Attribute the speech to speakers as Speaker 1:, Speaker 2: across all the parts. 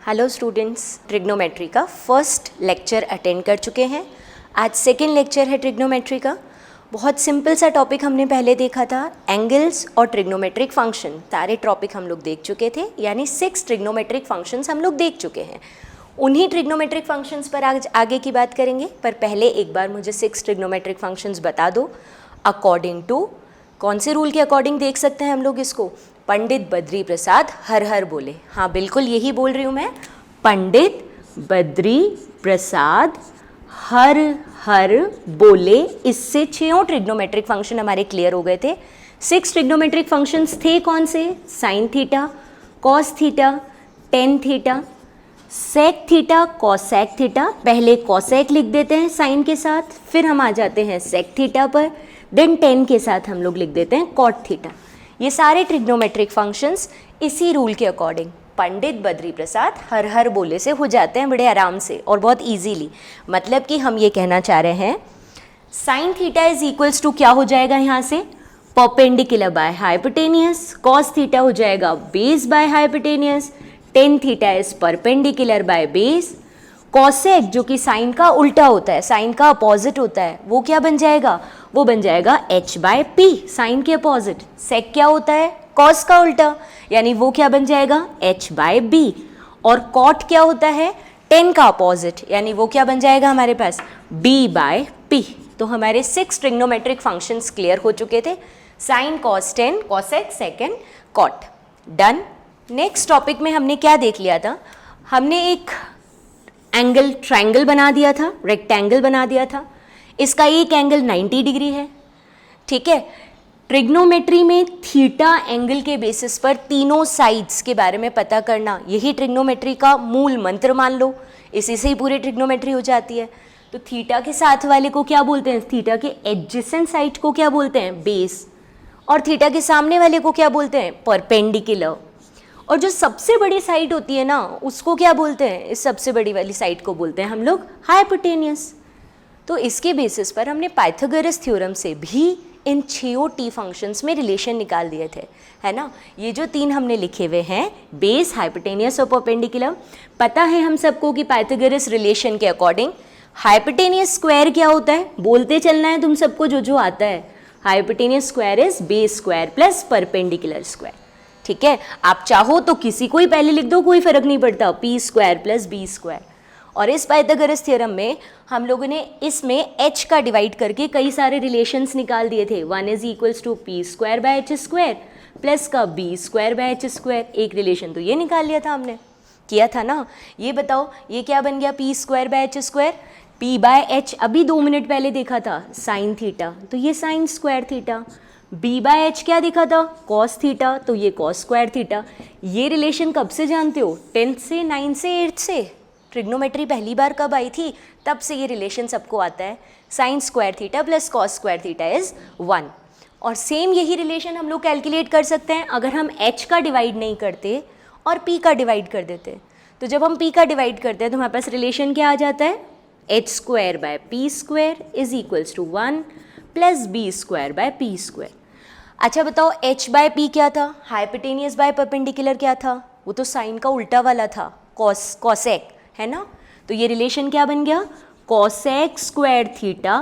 Speaker 1: Hello students, trigonometry का first lecture attend कर चुके हैं। आज सेकेंड लेक्चर है ट्रिग्नोमेट्री का। बहुत सिंपल सा टॉपिक हमने पहले देखा था, एंगल्स और ट्रिग्नोमेट्रिक फंक्शन। सारे टॉपिक हम लोग देख चुके थे, यानी 6 ट्रिग्नोमेट्रिक फंक्शंस हम लोग देख चुके हैं। उन्हीं ट्रिग्नोमेट्रिक फंक्शंस पर आज आगे की बात करेंगे, पर पहले एक बार मुझे 6 ट्रिग्नोमेट्रिक फंक्शंस बता दो। अकॉर्डिंग टू, कौन से रूल के अकॉर्डिंग देख सकते हैं हम लोग इसको? पंडित बद्री प्रसाद हर हर बोले। हाँ बिल्कुल यही बोल रही हूँ मैं, पंडित बद्री प्रसाद हर हर बोले। इससे 6 ट्रिग्नोमेट्रिक फंक्शन हमारे क्लियर हो गए थे। 6 ट्रिग्नोमेट्रिक फंक्शंस थे कौन से? Sine theta, cos theta, tan theta, sec theta, cosec theta. पहले कॉसेक लिख देते हैं साइन के साथ, फिर हम आ जाते हैं सेक थीटा पर, देन टेन के साथ हम लोग लिख देते हैं कॉट थीटा। ये सारे ट्रिग्नोमेट्रिक फंक्शंस इसी रूल के अकॉर्डिंग पंडित बद्री प्रसाद हर हर बोले से हो जाते हैं बड़े आराम से और बहुत इजीली। मतलब कि हम ये कहना चाह रहे हैं sine theta is equals to क्या हो जाएगा यहाँ से? Perpendicular by hypotenuse. Cos theta हो जाएगा base by hypotenuse. Tan theta is perpendicular by base. Cosec जो कि साइन का उल्टा होता है, साइन का अपोजिट होता है, वो क्या बन जाएगा? वो बन जाएगा h बाय पी, साइन के अपोजिट। सेक क्या होता है? कॉस का उल्टा, यानी वो क्या बन जाएगा? h by B. और कॉट क्या होता है? टेन का अपोजिट, यानी वो क्या बन जाएगा हमारे पास? b by P. तो हमारे 6 ट्रिग्नोमेट्रिक फंक्शंस क्लियर हो चुके थे, sine, cos, tan, cosec, second, cot. Done. Next topic में हमने क्या देख लिया था? हमने एक एंगल ट्रायंगल बना दिया था, रेक्टेंगल बना दिया था। इसका एक एंगल 90 डिग्री है, ठीक है। ट्रिग्नोमेट्री में थीटा एंगल के बेसिस पर तीनों साइड्स के बारे में पता करना, यही ट्रिग्नोमेट्री का मूल मंत्र मान लो। इसी से ही पूरी ट्रिग्नोमेट्री हो जाती है। तो थीटा के साथ वाले को क्या बोलते हैं? थीटा के एडजेसेंट साइड को क्या बोलते हैं? बेस। और थीटा के सामने वाले को क्या बोलते हैं? परपेंडिकुलर। और जो सबसे बड़ी साइड होती है ना, उसको क्या बोलते हैं? इस सबसे बड़ी वाली साइड को बोलते हैं हम लोग हाइपोटेनियस। तो इसके बेसिस पर हमने पाइथागोरस थ्योरम से भी इन 6 टी फंक्शंस में रिलेशन निकाल दिए थे, है ना। ये जो 3 हमने लिखे हुए हैं, बेस, हाइपोटेनियस और परपेंडिकुलर, पता है हम सबको कि पाइथागोरस रिलेशन के अकॉर्डिंग हाइपोटेनियस स्क्वायर क्या होता है? बोलते चलना है तुम सबको जो जो आता है। Hypotenuse square is base square plus perpendicular square, ठीक है। आप चाहो तो किसी को ही पहले लिख दो, कोई फर्क नहीं पड़ता, P square plus B square. और इस पाइथागोरस थ्योरम में हम लोगों ने इसमें h का डिवाइड करके कई सारे रिलेशंस निकाल दिए थे। 1 is equals to P square by H square plus का B square by H square. एक रिलेशन तो ये निकाल लिया था हमने, किया था ना। ये बताओ ये क्या बन गया? P square by H square. P by H अभी 2 मिनट पहले देखा था साइन थीटा, तो ये sine square theta. B by H क्या दिखा था? कॉस थीटा, तो ये कॉस स्क्वायर थीटा। ये रिलेशन कब से जानते हो? 10th से, 9th से, 8th से। ट्रिग्नोमेट्री पहली बार कब आई थी? तब से ये रिलेशन सबको आता है। Sign square theta plus cos square theta is 1। और सेम यही रिलेशन हम लोग कैलकुलेट कर सकते हैं अगर हम h का डिवाइड नहीं करते और p का डिवाइड कर देते। तो जब हम p का डिवाइड करते हैं तो हमारे पास रिलेशन क्या आ जाता है? h square by P square is equals to 1 plus B square by P square. अच्छा बताओ h बाय पी क्या था? हाइपोटेनियस बाय परपेंडिकुलर क्या था? वो तो साइन का उल्टा वाला था, कॉसेक, है ना। तो ये रिलेशन क्या बन गया? कॉसेक स्क्वायर थीटा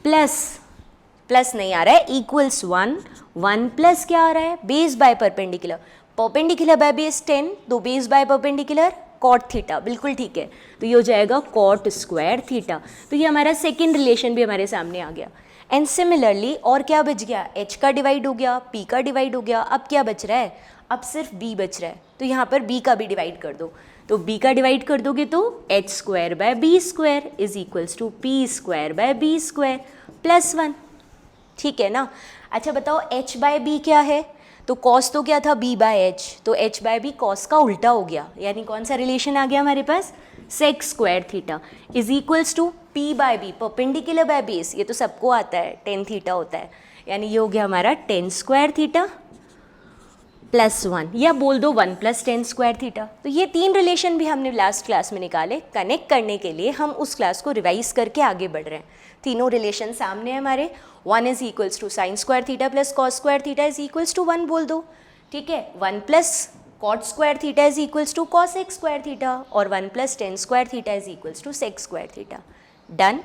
Speaker 1: प्लस नहीं आ रहा है, इक्वल्स 1 प्लस क्या आ रहा है? Base by perpendicular. Perpendicular by base 10, तो base by perpendicular cot theta, बिल्कुल ठीक है। तो ये हो जाएगा कॉट स्क्वायर थीटा। तो ये हमारा सेकेंड रिलेशन भी हमारे सामने आ गया। एंड सिमिलरली और क्या बच गया? h का डिवाइड हो गया, p का डिवाइड हो गया, अब क्या बच रहा है? अब सिर्फ b बच रहा है। तो यहाँ पर b का भी डिवाइड कर दो। तो b का डिवाइड कर दोगे तो h square by B square is equals to P square by B square plus 1, ठीक है ना। अच्छा बताओ h बाय b क्या है? तो cos तो क्या था? b बाय h, तो h बाय b cos का उल्टा हो गया, यानी कौन सा रिलेशन आ गया हमारे पास? Sec square theta is equals to p by b, perpendicular by base, ये तो सबको आता है, टेन थीटा होता है, यानी ये हो गया हमारा टेन स्क्वायर थीटा प्लस 1, या बोल दो 1 प्लस टेन स्क्वायर थीटा। तो ये 3 रिलेशन भी हमने लास्ट क्लास में निकाले। कनेक्ट करने के लिए हम उस क्लास को रिवाइज करके आगे बढ़ रहे हैं। तीनों रिलेशन सामने है हमारे। 1 is equals to sine square theta plus cos square theta is equals to 1 बोल दो, ठीक है। 1 plus cot square theta is equals to cosec square theta और 1 plus tan square theta is equals to sec square theta. Done,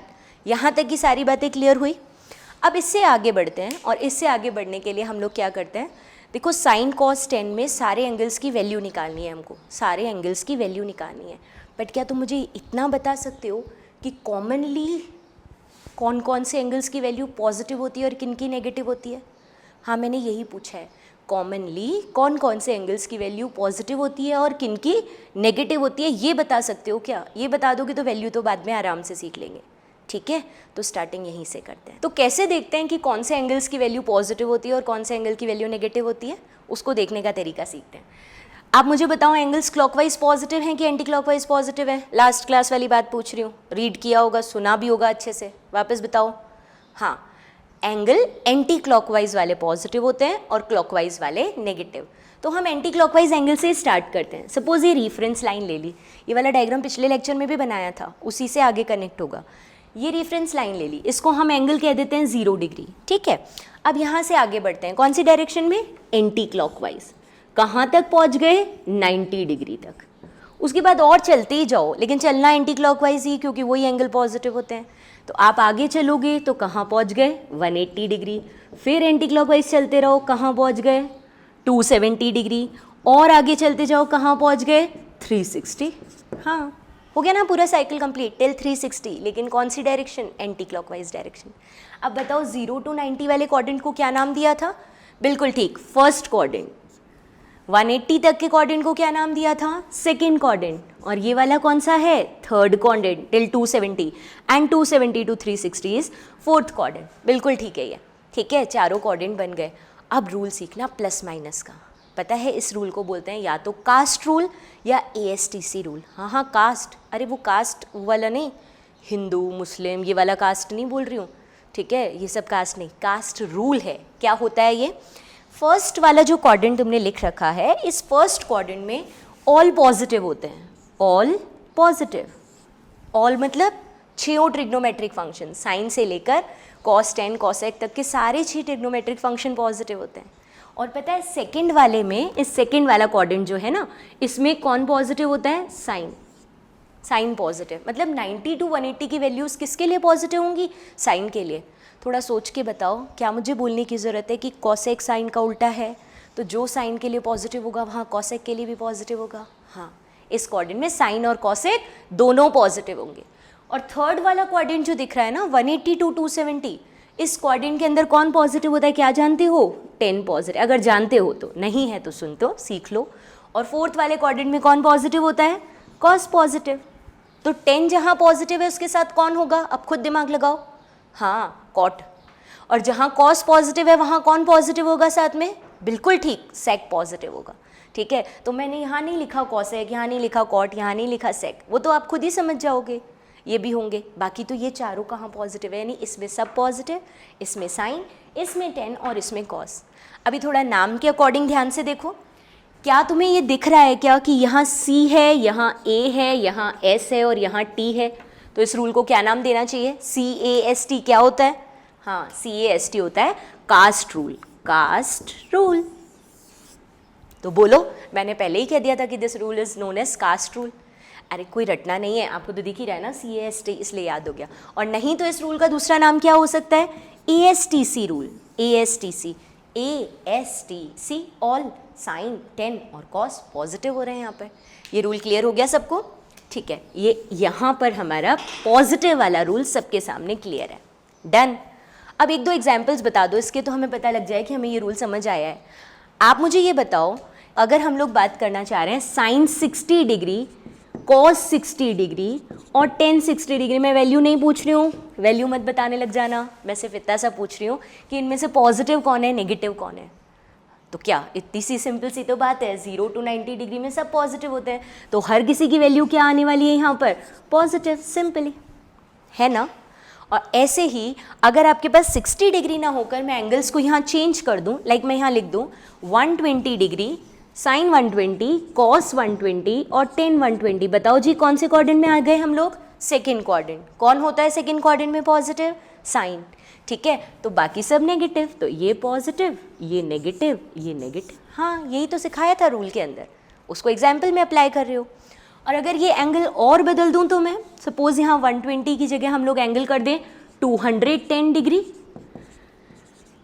Speaker 1: यहाँ तक की सारी बातें क्लियर हुई। अब इससे आगे बढ़ते हैं और इससे आगे बढ़ने के लिए हम लोग क्या करते हैं, देखो साइन कॉस 10 में सारे एंगल्स की वैल्यू निकालनी है हमको, सारे एंगल्स की वैल्यू निकालनी है। बट क्या तुम मुझे इतना बता सकते हो कि कॉमनली कौन कौन से एंगल्स की वैल्यू पॉजिटिव होती है और किन की नेगेटिव होती है? हाँ, मैंने यही पूछा है, कॉमनली कौन कौन से एंगल्स की वैल्यू पॉजिटिव होती है और किन की नेगेटिव होती है, ये बता सकते हो क्या? ये बता दोगे तो वैल्यू तो बाद में आराम से सीख लेंगे। ठीक है, तो स्टार्टिंग यहीं से करते हैं। तो कैसे देखते हैं कि कौन से एंगल्स की वैल्यू पॉजिटिव होती है और कौन से एंगल की वैल्यू नेगेटिव होती है, उसको देखने का तरीका सीखते हैं। आप मुझे बताओ, एंगल्स क्लॉकवाइज पॉजिटिव हैं कि एंटी क्लॉकवाइज पॉजिटिव है? लास्ट क्लास वाली बात पूछ रही हूँ, रीड किया होगा, सुना भी होगा अच्छे से, वापस बताओ। हाँ, एंगल एंटी क्लॉकवाइज वाले पॉजिटिव होते हैं और क्लॉकवाइज वाले नेगेटिव। तो हम एंटी क्लॉकवाइज एंगल से स्टार्ट करते हैं। सपोज ये रेफरेंस लाइन ले ली, ये वाला डायग्राम पिछले लेक्चर में भी बनाया था, उसी से आगे कनेक्ट होगा। ये रेफरेंस लाइन ले ली, इसको हम एंगल कह देते हैं 0 डिग्री। ठीक है, अब यहाँ से आगे बढ़ते हैं, कौन सी डायरेक्शन में? Anti clockwise. कहाँ तक पहुँच गए? 90 डिग्री तक। उसके बाद और चलते ही जाओ, लेकिन चलना एंटी क्लॉकवाइज ही, क्योंकि वही एंगल पॉजिटिव होते हैं। तो आप आगे चलोगे तो कहाँ पहुँच गए? 180 डिग्री। फिर एंटी क्लॉकवाइज चलते रहो, कहाँ पहुँच गए? 270 डिग्री। और आगे चलते जाओ, कहाँ पहुँच गए? 360। हाँ, हो गया ना पूरा साइकिल कंप्लीट टिल 360, लेकिन कौन सी डायरेक्शन? Anti clockwise direction. अब बताओ 0 to 90 वाले क्वाड्रेंट को क्या नाम दिया था? बिल्कुल ठीक, फर्स्ट क्वाड्रेंट। 180 तक के क्वाड्रेंट को क्या नाम दिया था? Second quadrant. और ये वाला कौन सा है? Third quadrant till 270, and 270 to 360 is fourth quadrant. बिल्कुल ठीक है ये। ठीक है, चारों क्वाड्रेंट बन गए। अब रूल सीखना प्लस माइनस का। पता है इस रूल को बोलते हैं या तो कास्ट रूल या ASTC रूल। हाँ हाँ, कास्ट, अरे वो कास्ट वाला नहीं, हिंदू मुस्लिम ये वाला कास्ट नहीं बोल रही हूँ। ठीक है, ये सब कास्ट नहीं, कास्ट रूल है। क्या होता है ये? फर्स्ट वाला जो क्वाड्रेंट तुमने लिख रखा है, इस फर्स्ट क्वाड्रेंट में ऑल पॉजिटिव होते हैं। ऑल पॉजिटिव, ऑल मतलब 6 ट्रिग्नोमेट्रिक फंक्शन, साइन से लेकर cos 10 cosec तक के सारे 6 ट्रिग्नोमेट्रिक फंक्शन पॉजिटिव होते हैं। और पता है सेकंड वाले में, इस सेकंड वाला क्वाड्रेंट जो है ना, इसमें कौन पॉजिटिव होता है? साइन। साइन पॉजिटिव मतलब 90 to 180 की वैल्यूज़ किसके लिए पॉजिटिव होंगी? साइन के लिए। थोड़ा सोच के बताओ, क्या मुझे बोलने की ज़रूरत है कि कॉसेक साइन का उल्टा है, तो जो साइन के लिए पॉजिटिव होगा वहाँ कॉसेक के लिए भी पॉजिटिव होगा। हाँ, इस क्वाड्रेंट में साइन और कॉसेक दोनों पॉजिटिव होंगे। और थर्ड वाला क्वाड्रेंट जो दिख रहा है ना, 180 to 270, इस क्वाड्रेंट के अंदर कौन पॉजिटिव होता है? क्या जानते हो? 10 पॉजिटिव। अगर जानते हो तो, नहीं है तो सुन तो सीख लो। और फोर्थ वाले क्वाड्रेंट में कौन पॉजिटिव होता है? Cos positive. तो 10 जहाँ पॉजिटिव है उसके साथ कौन होगा? अब खुद दिमाग लगाओ। हाँ, कॉट। और जहाँ कॉस पॉजिटिव है वहाँ कौन पॉजिटिव होगा साथ में? बिल्कुल ठीक, सेक पॉजिटिव होगा। ठीक है, तो मैंने यहाँ नहीं लिखा कॉसेक, यहाँ नहीं लिखा कॉट, यहाँ नहीं लिखा सेक, वो तो आप खुद ही समझ जाओगे, ये भी होंगे। बाकी तो ये चारों कहाँ पॉजिटिव है, यानी इसमें सब पॉजिटिव, इसमें साइन, इसमें 10 और इसमें कॉस। अभी थोड़ा नाम के अकॉर्डिंग ध्यान से देखो, क्या तुम्हें ये दिख रहा है क्या कि यहाँ C है, यहाँ A है, यहाँ S है और यहाँ T है? तो इस रूल को क्या नाम देना चाहिए? CAST क्या होता है? हाँ, CAST होता है कास्ट रूल। Cast rule. तो बोलो, मैंने पहले ही कह दिया था कि this rule is known as cast rule. अरे कोई रटना नहीं है, आपको तो दिख ही रहा है ना CAST, इसलिए याद हो गया। और नहीं तो इस रूल का दूसरा नाम क्या हो सकता है? ASTC rule. ASTC all sine 10 और कॉस पॉजिटिव हो रहे हैं यहाँ पर। ये रूल क्लियर हो गया सबको? ठीक है, ये यहाँ पर हमारा पॉजिटिव वाला रूल सबके सामने क्लियर है। डन। अब एक दो एग्जाम्पल्स बता दो इसके, तो हमें पता लग जाए कि हमें ये रूल समझ आया है। आप मुझे ये बताओ, अगर हम लोग बात करना चाह रहे हैं साइन 60 डिग्री, कॉस 60 डिग्री और टेन 60 डिग्री, मैं वैल्यू नहीं पूछ रही हूँ, वैल्यू मत बताने लग जाना, मैं सिर्फ इतना सा पूछ रही हूँ कि इनमें से पॉजिटिव कौन है, नेगेटिव कौन है। तो क्या इतनी सी सिंपल सी तो बात है, 0 to 90 डिग्री में सब पॉजिटिव होते हैं, तो हर किसी की वैल्यू क्या आने वाली है यहाँ पर? पॉजिटिव, सिंपली, है ना। और ऐसे ही अगर आपके पास 60 डिग्री ना होकर मैं एंगल्स को यहाँ चेंज कर दूँ, लाइक मैं यहाँ लिख दूँ 120 डिग्री, साइन 120, कॉस 120 और टेन 120, बताओ जी कौन से क्वाड्रेंट में आ गए हम लोग? Second quadrant. कौन होता है सेकेंड क्वाड्रेंट में पॉजिटिव? साइन। ठीक है, तो बाकी सब नेगेटिव, तो ये पॉजिटिव, ये नेगेटिव, ये नेगेटिव। हाँ, यही तो सिखाया था रूल के अंदर। उसको एग्जाम्पल में अप्लाई कर रहे हो। और अगर ये एंगल और बदल दूं तो मैं सपोज यहाँ 120 की जगह हम लोग एंगल कर दें 210 डिग्री।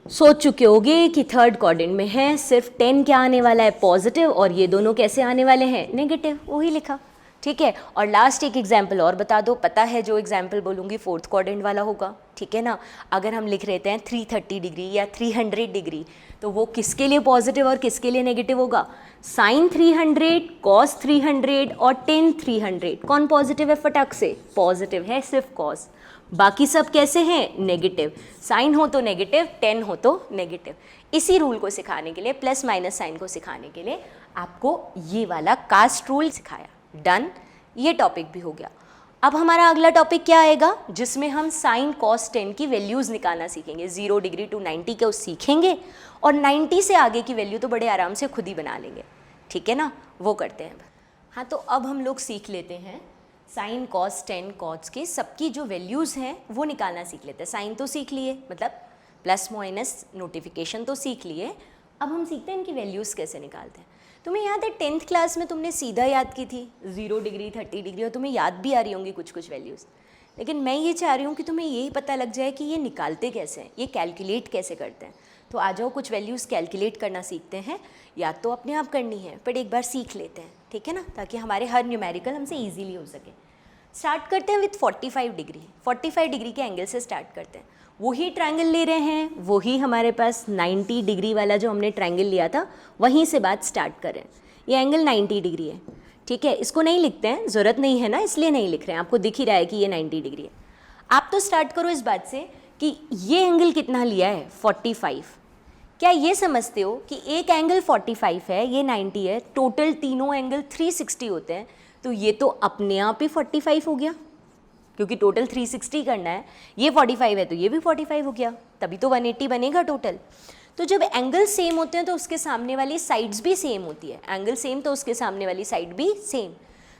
Speaker 1: सोच चुके होगे कि थर्ड क्वाड्रेंट में है, सिर्फ 10 क्या आने वाला है, पॉजिटिव, और ये दोनों कैसे आने वाले हैं, नेगेटिव, वही लिखा। ठीक है, और लास्ट एक एग्जाम्पल और बता दो, पता है जो एग्जाम्पल बोलूँगी फोर्थ क्वाड्रेंट वाला होगा, ठीक है ना। अगर हम लिख रहते हैं 330 डिग्री या 300 डिग्री, तो वो किसके लिए पॉजिटिव और किसके लिए नेगेटिव होगा, साइन 300, कॉस 300 और टेन 300। कौन पॉजिटिव है फटाक से, पॉजिटिव है सिर्फ कॉस, बाकी सब कैसे हैं, नेगेटिव। साइन हो तो नेगेटिव, टेन हो तो नेगेटिव। इसी रूल को सिखाने के लिए, प्लस माइनस साइन को सिखाने के लिए आपको ये वाला कास्ट रूल सिखाया। डन, ये टॉपिक भी हो गया। अब हमारा अगला टॉपिक क्या आएगा, जिसमें हम साइन कॉस टेन की वैल्यूज़ निकालना सीखेंगे। 0 डिग्री टू 90 के उस सीखेंगे, और 90 से आगे की वैल्यू तो बड़े आराम से खुद ही बना लेंगे, ठीक है ना, वो करते हैं। हाँ, तो अब हम लोग सीख लेते हैं साइन कॉस टेन कॉस के सबकी जो वैल्यूज़ हैं वो निकालना सीख लेते हैं। साइन तो सीख लिए, मतलब प्लस माइनस नोटिफिकेशन तो सीख लिए, अब हम सीखते हैं इनकी वैल्यूज़ कैसे निकालते हैं। तुम्हें याद है 10th क्लास में तुमने सीधा याद की थी 0 डिग्री 30 डिग्री, और तुम्हें याद भी आ रही होंगी कुछ कुछ वैल्यूज़, लेकिन मैं ये चाह रही हूँ कि तुम्हें यही पता लग जाए कि ये निकालते कैसे हैं, ये कैलकुलेट कैसे करते हैं। तो आ जाओ कुछ वैल्यूज़ कैलकुलेट करना सीखते हैं, या तो अपने आप करनी है बट एक बार सीख लेते हैं, ठीक है ना, ताकि हमारे हर न्यूमेरिकल हमसे ईजीली हो सके। स्टार्ट करते हैं विथ 45 डिग्री। 45 डिग्री के एंगल से स्टार्ट करते हैं। वही ट्रायंगल ले रहे हैं, वही हमारे पास 90 डिग्री वाला जो हमने ट्रायंगल लिया था वहीं से बात स्टार्ट करें। ये एंगल 90 डिग्री है, ठीक है, इसको नहीं लिखते हैं, ज़रूरत नहीं है ना, इसलिए नहीं लिख रहे हैं, आपको दिख ही रहा है कि ये 90 डिग्री है। आप तो स्टार्ट करो इस बात से कि ये एंगल कितना लिया है, 45। क्या ये समझते हो कि एक एंगल 45 है, ये 90 है, टोटल तीनों एंगल 360 होते हैं, तो ये तो अपने आप ही 45 हो गया, क्योंकि टोटल 360 करना है, ये 45 है तो ये भी 45 हो गया, तभी तो 180 बनेगा टोटल। तो जब एंगल सेम होते हैं तो उसके सामने वाली साइड्स भी सेम होती है, एंगल सेम तो उसके सामने वाली साइड भी सेम।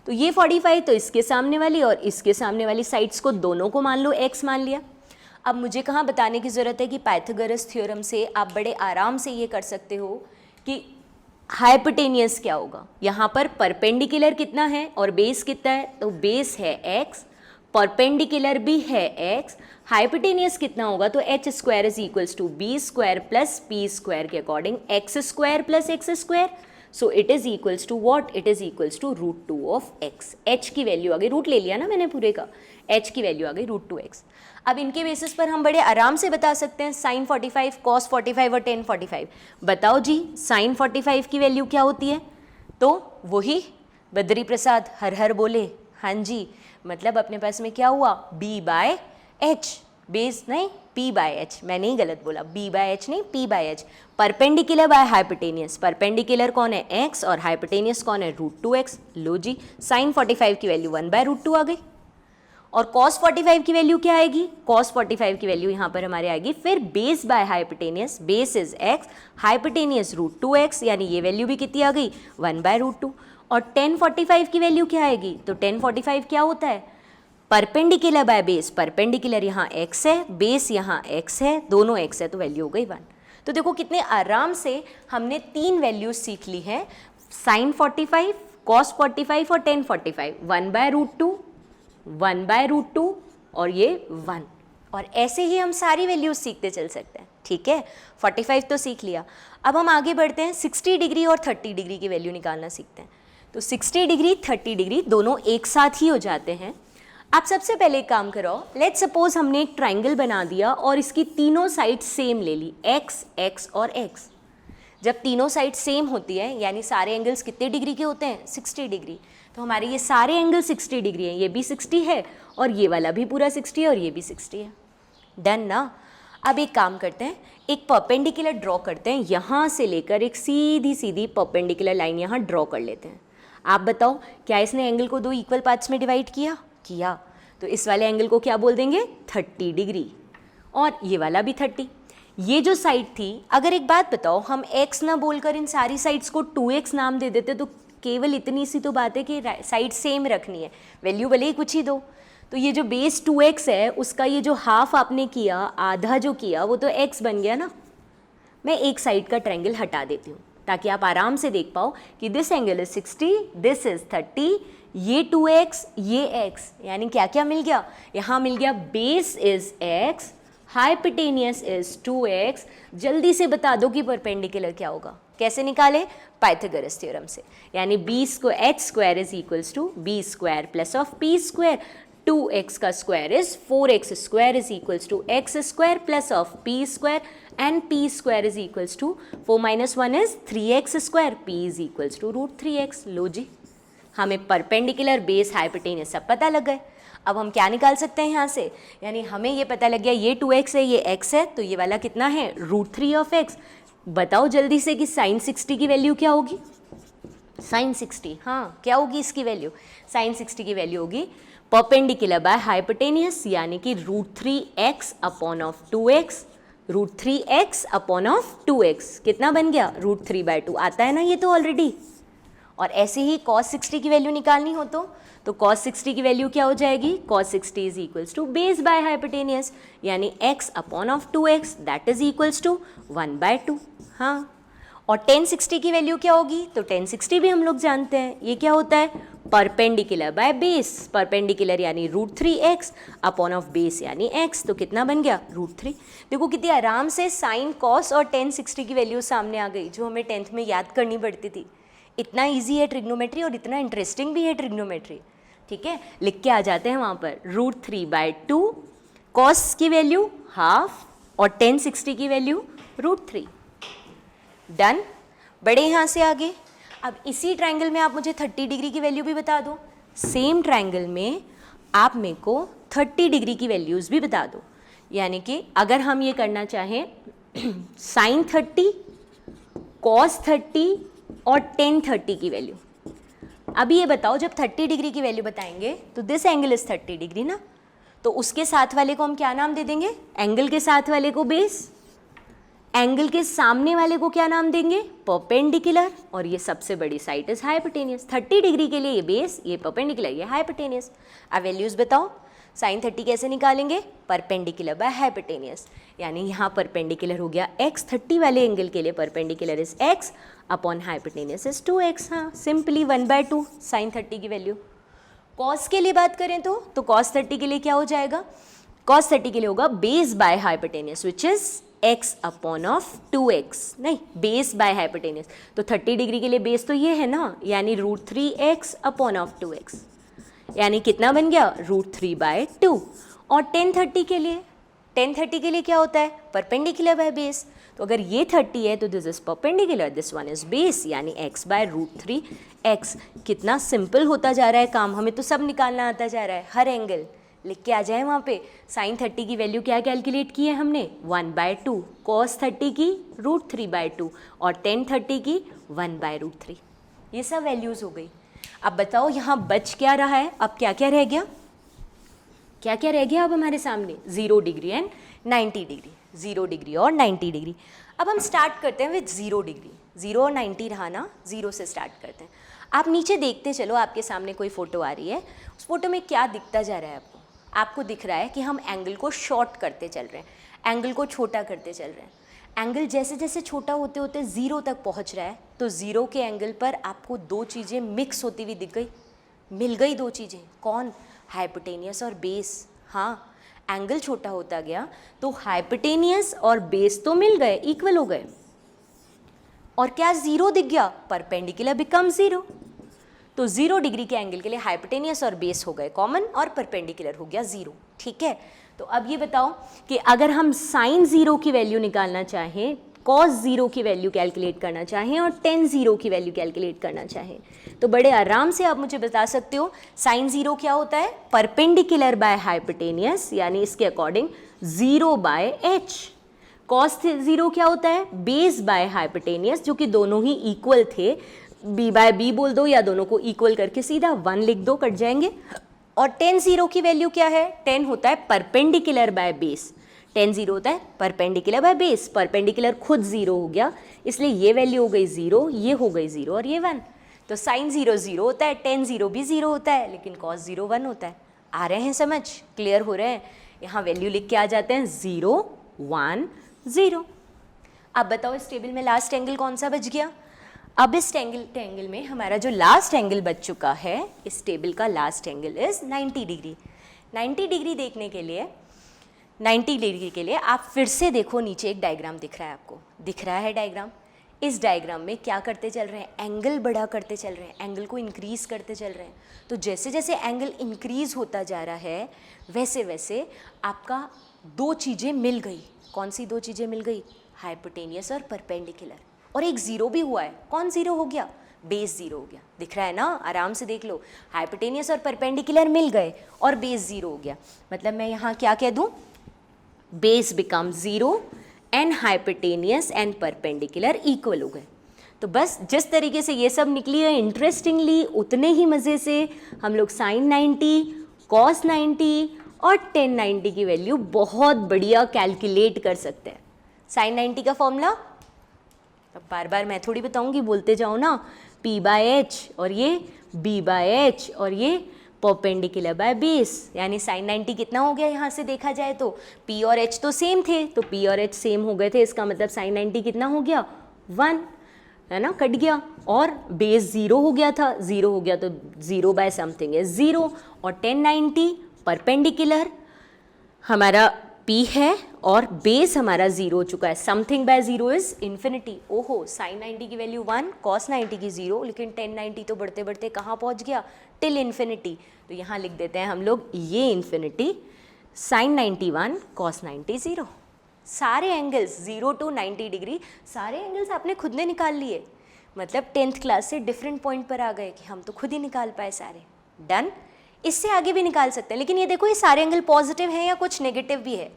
Speaker 1: तो ये 45 तो इसके सामने वाली और इसके सामने वाली साइड्स को दोनों को मान लो x मान लिया। अब मुझे कहाँ बताने की ज़रूरत है कि पाइथागोरस थ्योरम से आप बड़े आराम से ये कर सकते हो कि हाइपोटेनियस क्या होगा। यहाँ पर परपेंडिकुलर कितना है और बेस कितना है, तो बेस है x, परपेंडिकुलर भी है x, हाइपोटेनियस कितना होगा, तो h square is equals to B square plus P square के according X square plus X square, so it is equals to what, it is equals to √2 of x। h की value आ गई, root ले लिया ना मैंने पूरे का, h की वैल्यू आ गई √2x। अब इनके बेसिस पर हम बड़े आराम से बता सकते हैं साइन 45 कॉस 45 और टेन 45। बताओ जी साइन 45 की वैल्यू क्या होती है, तो वही बद्री प्रसाद हर हर बोले, हाँ जी, मतलब अपने पास में क्या हुआ, b/h, बेस नहीं p/h, मैं नहीं गलत बोला, b/h नहीं p/h, perpendicular by hypotenuse. Perpendicular कौन है, x, और हाइपोटेनियस कौन है, √2x। लो जी, साइन 45 की वैल्यू 1/√2 आ गई। और cos 45 की वैल्यू क्या आएगी, cos 45 की वैल्यू यहाँ पर हमारे आएगी फिर base by hypotenuse, base is x, hypotenuse √2x, यानी ये वैल्यू भी कितनी आ गई, 1/√2। और tan 45 की वैल्यू क्या आएगी, तो tan 45 क्या होता है, परपेंडिकुलर बाय बेस, परपेंडिकुलर यहाँ x है, बेस यहाँ x है, दोनों x है, तो वैल्यू हो गई 1। तो देखो कितने आराम से हमने 3 वैल्यूज सीख ली हैं, साइन 45, cos 45 और tan 45, 1/√2, 1/√2 और ये 1। और ऐसे ही हम सारी वैल्यूज सीखते चल सकते हैं, ठीक है। 45 तो सीख लिया, अब हम आगे बढ़ते हैं 60 डिग्री और 30 डिग्री की वैल्यू निकालना सीखते हैं। तो 60 डिग्री 30 डिग्री दोनों एक साथ ही हो जाते हैं। आप सबसे पहले एक काम करो, लेट्स सपोज हमने एक ट्राइंगल बना दिया और इसकी तीनों साइड सेम ले ली, x, x और x। जब तीनों साइड सेम होती है यानी सारे एंगल्स कितने डिग्री के होते हैं, 60 डिग्री, तो हमारे ये सारे एंगल 60 डिग्री हैं, ये भी 60 है और ये वाला भी पूरा 60 है और ये भी 60 है। डन ना। अब एक काम करते हैं, एक परपेंडिकुलर ड्रॉ करते हैं, यहाँ से लेकर एक सीधी सीधी परपेंडिकुलर लाइन यहाँ ड्रॉ कर लेते हैं। आप बताओ क्या इसने एंगल को 2 इक्वल पार्ट्स में डिवाइड किया, तो इस वाले एंगल को क्या बोल देंगे, 30 डिग्री, और ये वाला भी 30। ये जो साइड थी, अगर एक बात बताओ, हम x ना बोलकर इन सारी साइड्स को 2x नाम दे देते तो केवल इतनी सी तो बात है कि साइड सेम रखनी है, वैल्यू भले ही कुछ ही दो। तो ये जो बेस 2x है उसका ये जो हाफ आपने किया, आधा जो किया वो तो x बन गया ना। मैं एक साइड का ट्रायंगल हटा देती हूँ, ताकि आप आराम से देख पाओ कि this angle is 60, this is 30, ये 2x, ये x, यानी क्या क्या मिल गया, यहाँ मिल गया base is x, hypotenuse is 2x। जल्दी से बता दो कि परपेंडिकुलर क्या होगा, कैसे निकाले, पाइथागोरस थ्योरम से, यानी h square is equals to b square plus of p square, 2x का square is 4x square is equals to x square plus of p square and p square is equals to 4 - 1 is 3x square, p is equals to √3x। लो जी, हमें perpendicular, base, hypotenuse सब पता लग गए। अब हम क्या निकाल सकते हैं यहाँ से, यानी हमें ये पता लग गया ये 2x है, ये x है, तो ये वाला कितना है √3 ऑफ x। बताओ जल्दी से कि साइन 60 की वैल्यू क्या होगी, साइन 60, हाँ क्या होगी इसकी वैल्यू, साइन 60 की वैल्यू होगी परपेंडिकुलर बाय हाइपोटेनियस, यानी कि √3x upon of 2x, √3x upon of 2x कितना बन गया √3/2, आता है ना ये तो ऑलरेडी। और ऐसे ही cos 60 की वैल्यू निकालनी हो तो cos 60 की वैल्यू क्या हो जाएगी, cos 60 is equals to base by hypotenuse, यानी x upon of 2x that is equals to 1/2। हाँ, और tan 60 की वैल्यू क्या होगी, तो tan 60 भी हम लोग जानते हैं, ये क्या होता है परपेंडिकुलर बाय बेस, परपेंडिकुलर यानी √3x अपॉन ऑफ बेस यानी x, तो कितना बन गया √3। देखो कितनी आराम से साइन, कॉस और tan 60 की वैल्यू सामने आ गई, जो हमें 10th में याद करनी पड़ती थी। इतना इजी है ट्रिग्नोमेट्री और इतना इंटरेस्टिंग भी है ट्रिग्नोमेट्री, ठीक है। लिख के आ जाते हैं वहाँ पर √3/2, कॉस की वैल्यू हाफ और tan 60 की वैल्यू √3। डन, बड़े यहाँ से आगे। अब इसी ट्रायंगल में आप मुझे 30 डिग्री की वैल्यू भी बता दो, सेम ट्रायंगल में आप मेरे को 30 डिग्री की वैल्यूज़ भी बता दो, यानी कि अगर हम ये करना चाहें साइन 30, कॉस 30 और tan 30 की वैल्यू। अभी ये बताओ जब 30 डिग्री की वैल्यू बताएंगे तो दिस एंगल इज 30 डिग्री ना, तो उसके साथ वाले को हम क्या नाम दे देंगे, एंगल के साथ वाले को बेस, एंगल के सामने वाले को क्या नाम देंगे, परपेंडिकुलर, और ये सबसे बड़ी साइड इज हाइपोटेनियस। 30 डिग्री के लिए ये बेस, ये परपेंडिकुलर, ये हाइपोटेनियस। अब वैल्यूज बताओ, साइन 30 कैसे निकालेंगे, परपेंडिकुलर बाय हाइपोटेनियस, यानी यहाँ परपेंडिकुलर हो गया x, 30 वाले एंगल के लिए perpendicular is x upon hypotenuse is 2x। हाँ, सिंपली 1/2 साइन 30 की वैल्यू। कॉस के लिए बात करें तो कॉस 30 के लिए क्या हो जाएगा, कॉस 30 के लिए होगा base by hypotenuse which is x upon of 2x, नहीं बेस बाय हाइपोटेनियस, तो 30 डिग्री के लिए बेस तो ये है ना, यानी √3x अपॉन ऑफ 2x, यानी कितना बन गया √3/2। और tan 30 के लिए, tan 30 के लिए क्या होता है, परपेंडिकुलर बाय बेस, तो अगर ये 30 है तो this is perpendicular, this one is base, यानी x/√3x। कितना सिंपल होता जा रहा है काम, हमें तो सब निकालना आता जा रहा है, हर एंगल लिख के आ जाए वहाँ पे। साइन 30 की वैल्यू क्या कैलकुलेट की है हमने, 1/2, कॉस 30 की √3/2 और tan 30 की 1/√3। ये सब वैल्यूज़ हो गई। अब बताओ यहाँ बच क्या रहा है, अब क्या क्या रह गया, क्या क्या रह गया अब हमारे सामने, 0 डिग्री एंड 90 डिग्री, 0 डिग्री और 90 डिग्री। अब हम स्टार्ट करते हैं विद 0 डिग्री, 0 और 90 रहा ना, 0 से स्टार्ट करते हैं। आप नीचे देखते चलो, आपके सामने कोई फ़ोटो आ रही है, उस फोटो में क्या दिखता जा रहा है आपको, आपको दिख रहा है कि हम एंगल को शॉर्ट करते चल रहे हैं, एंगल को छोटा करते चल रहे हैं। एंगल जैसे जैसे छोटा होते होते 0 तक पहुंच रहा है, तो 0 के एंगल पर आपको दो चीज़ें मिक्स होती हुई दिख गई, मिल गई दो चीज़ें, कौन, हाइपोटेनियस और बेस। हाँ, एंगल छोटा होता गया तो हाइपोटेनियस और बेस तो मिल गए, इक्वल हो गए, और क्या 0 दिख गया, परपेंडिकुलर बिकम 0। तो 0 डिग्री के एंगल के लिए हाइपोटेनियस और बेस हो गए कॉमन और परपेंडिकुलर हो गया 0, ठीक है। तो अब ये बताओ कि अगर हम साइन 0 की वैल्यू निकालना चाहें, कॉस 0 की वैल्यू कैलकुलेट करना चाहें और tan 0 की वैल्यू कैलकुलेट करना चाहें, तो बड़े आराम से आप मुझे बता सकते हो साइन 0 क्या होता है, परपेंडिकुलर बाय हाइपोटेनियस, यानी इसके अकॉर्डिंग 0/h। कॉस 0 क्या होता है, बेस बाय हाइपोटेनियस, जो कि दोनों ही इक्वल थे, b/b बोल दो या दोनों को इक्वल करके सीधा 1 लिख दो, कट जाएंगे। और tan 0 की वैल्यू क्या है, tan होता है परपेंडिकुलर बाय बेस, tan 0 होता है परपेंडिकुलर बाय बेस, परपेंडिकुलर खुद 0 हो गया, इसलिए ये वैल्यू हो गई 0, ये हो गई 0 और ये 1। तो साइन 0 0 होता है, tan 0 भी 0 होता है, लेकिन cos 0 1 होता है। आ रहे हैं समझ, क्लियर हो रहे हैं। यहाँ वैल्यू लिख के आ जाते हैं 0 1 0। अब बताओ इस टेबल में लास्ट एंगल कौन सा बच गया, अब इस ट्रायंगल में हमारा जो लास्ट एंगल बच चुका है, इस टेबल का last angle is 90 degree. 90 degree देखने के लिए 90 डिग्री के लिए आप फिर से देखो, नीचे एक डायग्राम दिख रहा है आपको, दिख रहा है डायग्राम। इस डायग्राम में क्या करते चल रहे हैं, एंगल बड़ा करते चल रहे हैं, एंगल को इंक्रीज़ करते चल रहे हैं। तो जैसे जैसे एंगल इंक्रीज़ होता जा रहा है वैसे वैसे आपका दो चीज़ें मिल गई। कौन सी दो चीज़ें मिल गई, हाइपोटेनियस और परपेंडिकुलर, और एक ज़ीरो भी हुआ है। कौन ज़ीरो हो गया, बेस ज़ीरो हो गया। दिख रहा है ना, आराम से देख लो, हाइपोटेनियस और परपेंडिकुलर मिल गए और बेस ज़ीरो हो गया। मतलब मैं यहाँ क्या कह दूँ, base become zero and hypotenuse and perpendicular equal हो गए। तो बस जिस तरीके से ये सब निकली है इंटरेस्टिंगली, उतने ही मज़े से हम लोग साइन 90, कॉस 90 और टेन 90 की वैल्यू बहुत बढ़िया कैलकुलेट कर सकते हैं। साइन 90 का फॉर्मूला अब बार बार मैं थोड़ी बताऊंगी, बोलते जाओ ना, P/h और ये B/h और ये परपेंडिकुलर बाय बेस, यानी साइन 90 कितना हो गया यहाँ से देखा जाए तो P और H तो सेम थे, तो P और H सेम हो गए थे, इसका मतलब साइन 90 कितना हो गया, 1 है ना, कट गया। और बेस ज़ीरो हो गया था, ज़ीरो हो गया तो ज़ीरो बाय समथिंग है ज़ीरो, और टेन 90 परपेंडिकुलर हमारा P है और बेस हमारा ज़ीरो हो चुका है। Something by zero is infinity. ओहो, साइन 90 की वैल्यू 1, कॉस 90 की 0, लेकिन टेन 90 तो बढ़ते बढ़ते कहाँ पहुँच गया, टिल इन्फिनिटी। तो यहाँ लिख देते हैं हम लोग ये इन्फिनिटी, साइन 90 1, कॉस 90 0। सारे एंगल्स 0 to 90 डिग्री, सारे एंगल्स आपने खुद ने निकाल लिए। मतलब 10th क्लास से डिफरेंट पॉइंट पर आ गए कि हम तो खुद ही निकाल पाए सारे। डन। इससे आगे भी निकाल सकते हैं, लेकिन ये देखो ये सारे एंगल पॉजिटिव हैं या कुछ नेगेटिव भी है,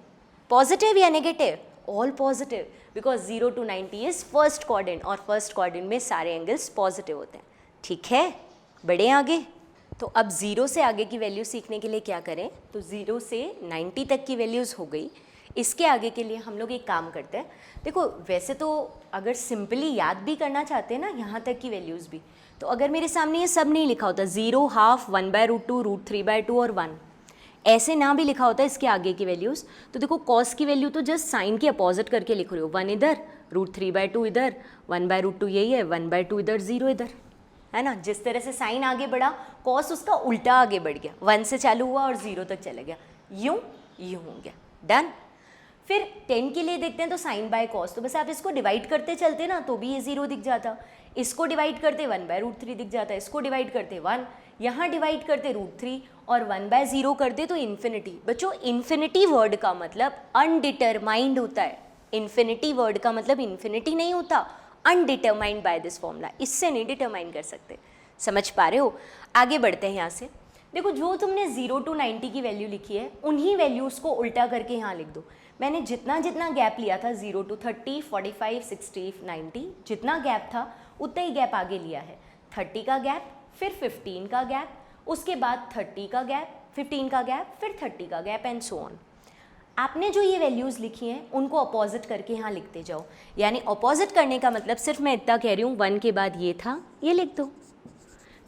Speaker 1: पॉजिटिव या negative, all positive, because 0 to 90 is first quadrant और फर्स्ट क्वाड्रेंट में सारे एंगल्स पॉजिटिव होते हैं। ठीक है, बढ़े आगे। तो अब 0 से आगे की वैल्यू सीखने के लिए क्या करें, तो 0 से 90 तक की वैल्यूज़ हो गई। इसके आगे के लिए हम लोग एक काम करते हैं। देखो वैसे तो अगर सिंपली याद भी करना चाहते हैं ना यहाँ तक की वैल्यूज़ भी, तो अगर मेरे सामने ये सब नहीं लिखा होता, 0, हाफ, 1/√2, √3/2 और 1, ऐसे ना भी लिखा होता है इसके आगे की वैल्यूज़, तो देखो कॉस की वैल्यू तो जस्ट साइन के अपोजिट करके लिख रहे हो, 1 इधर, √3/2 इधर, 1/√2 यही है, 1/2 इधर, 0 इधर, है ना। जिस तरह से साइन आगे बढ़ा, कॉस उसका उल्टा आगे बढ़ गया, 1 से चालू हुआ और 0 तक चला गया, यूँ हो गया। डन। फिर 10 के लिए देखते हैं, तो साइन बाय कॉस, तो बस आप इसको डिवाइड करते चलते ना तो भी ये 0 दिख जाता, इसको डिवाइड करते 1/√3 दिख जाता, इसको डिवाइड करते 1, यहाँ डिवाइड करते √3 और 1/0 करते तो इन्फिनिटी। बच्चों इन्फिनिटी वर्ड का मतलब अनडिटरमाइंड होता है, इन्फिनिटी वर्ड का मतलब इन्फिनिटी नहीं होता, अनडिटरमाइंड बाय दिस फॉर्मूला, इससे नहीं डिटरमाइन कर सकते। समझ पा रहे हो। आगे बढ़ते हैं यहाँ से। देखो जो तुमने 0 to 90 की वैल्यू लिखी है उन्हीं वैल्यूज़ को उल्टा करके यहाँ लिख दो। मैंने जितना जितना गैप लिया था 0 to 30, 45, 60, 90, जितना गैप था उतना ही गैप आगे लिया है। 30 का गैप, फिर 15 का गैप, उसके बाद 30 का गैप, 15 का गैप, फिर 30 का गैप एंड सो ऑन। आपने जो ये वैल्यूज़ लिखी हैं उनको अपोजिट करके यहाँ लिखते जाओ। यानी अपोजिट करने का मतलब सिर्फ मैं इतना कह रही हूँ, 1 के बाद ये था, ये लिख दो।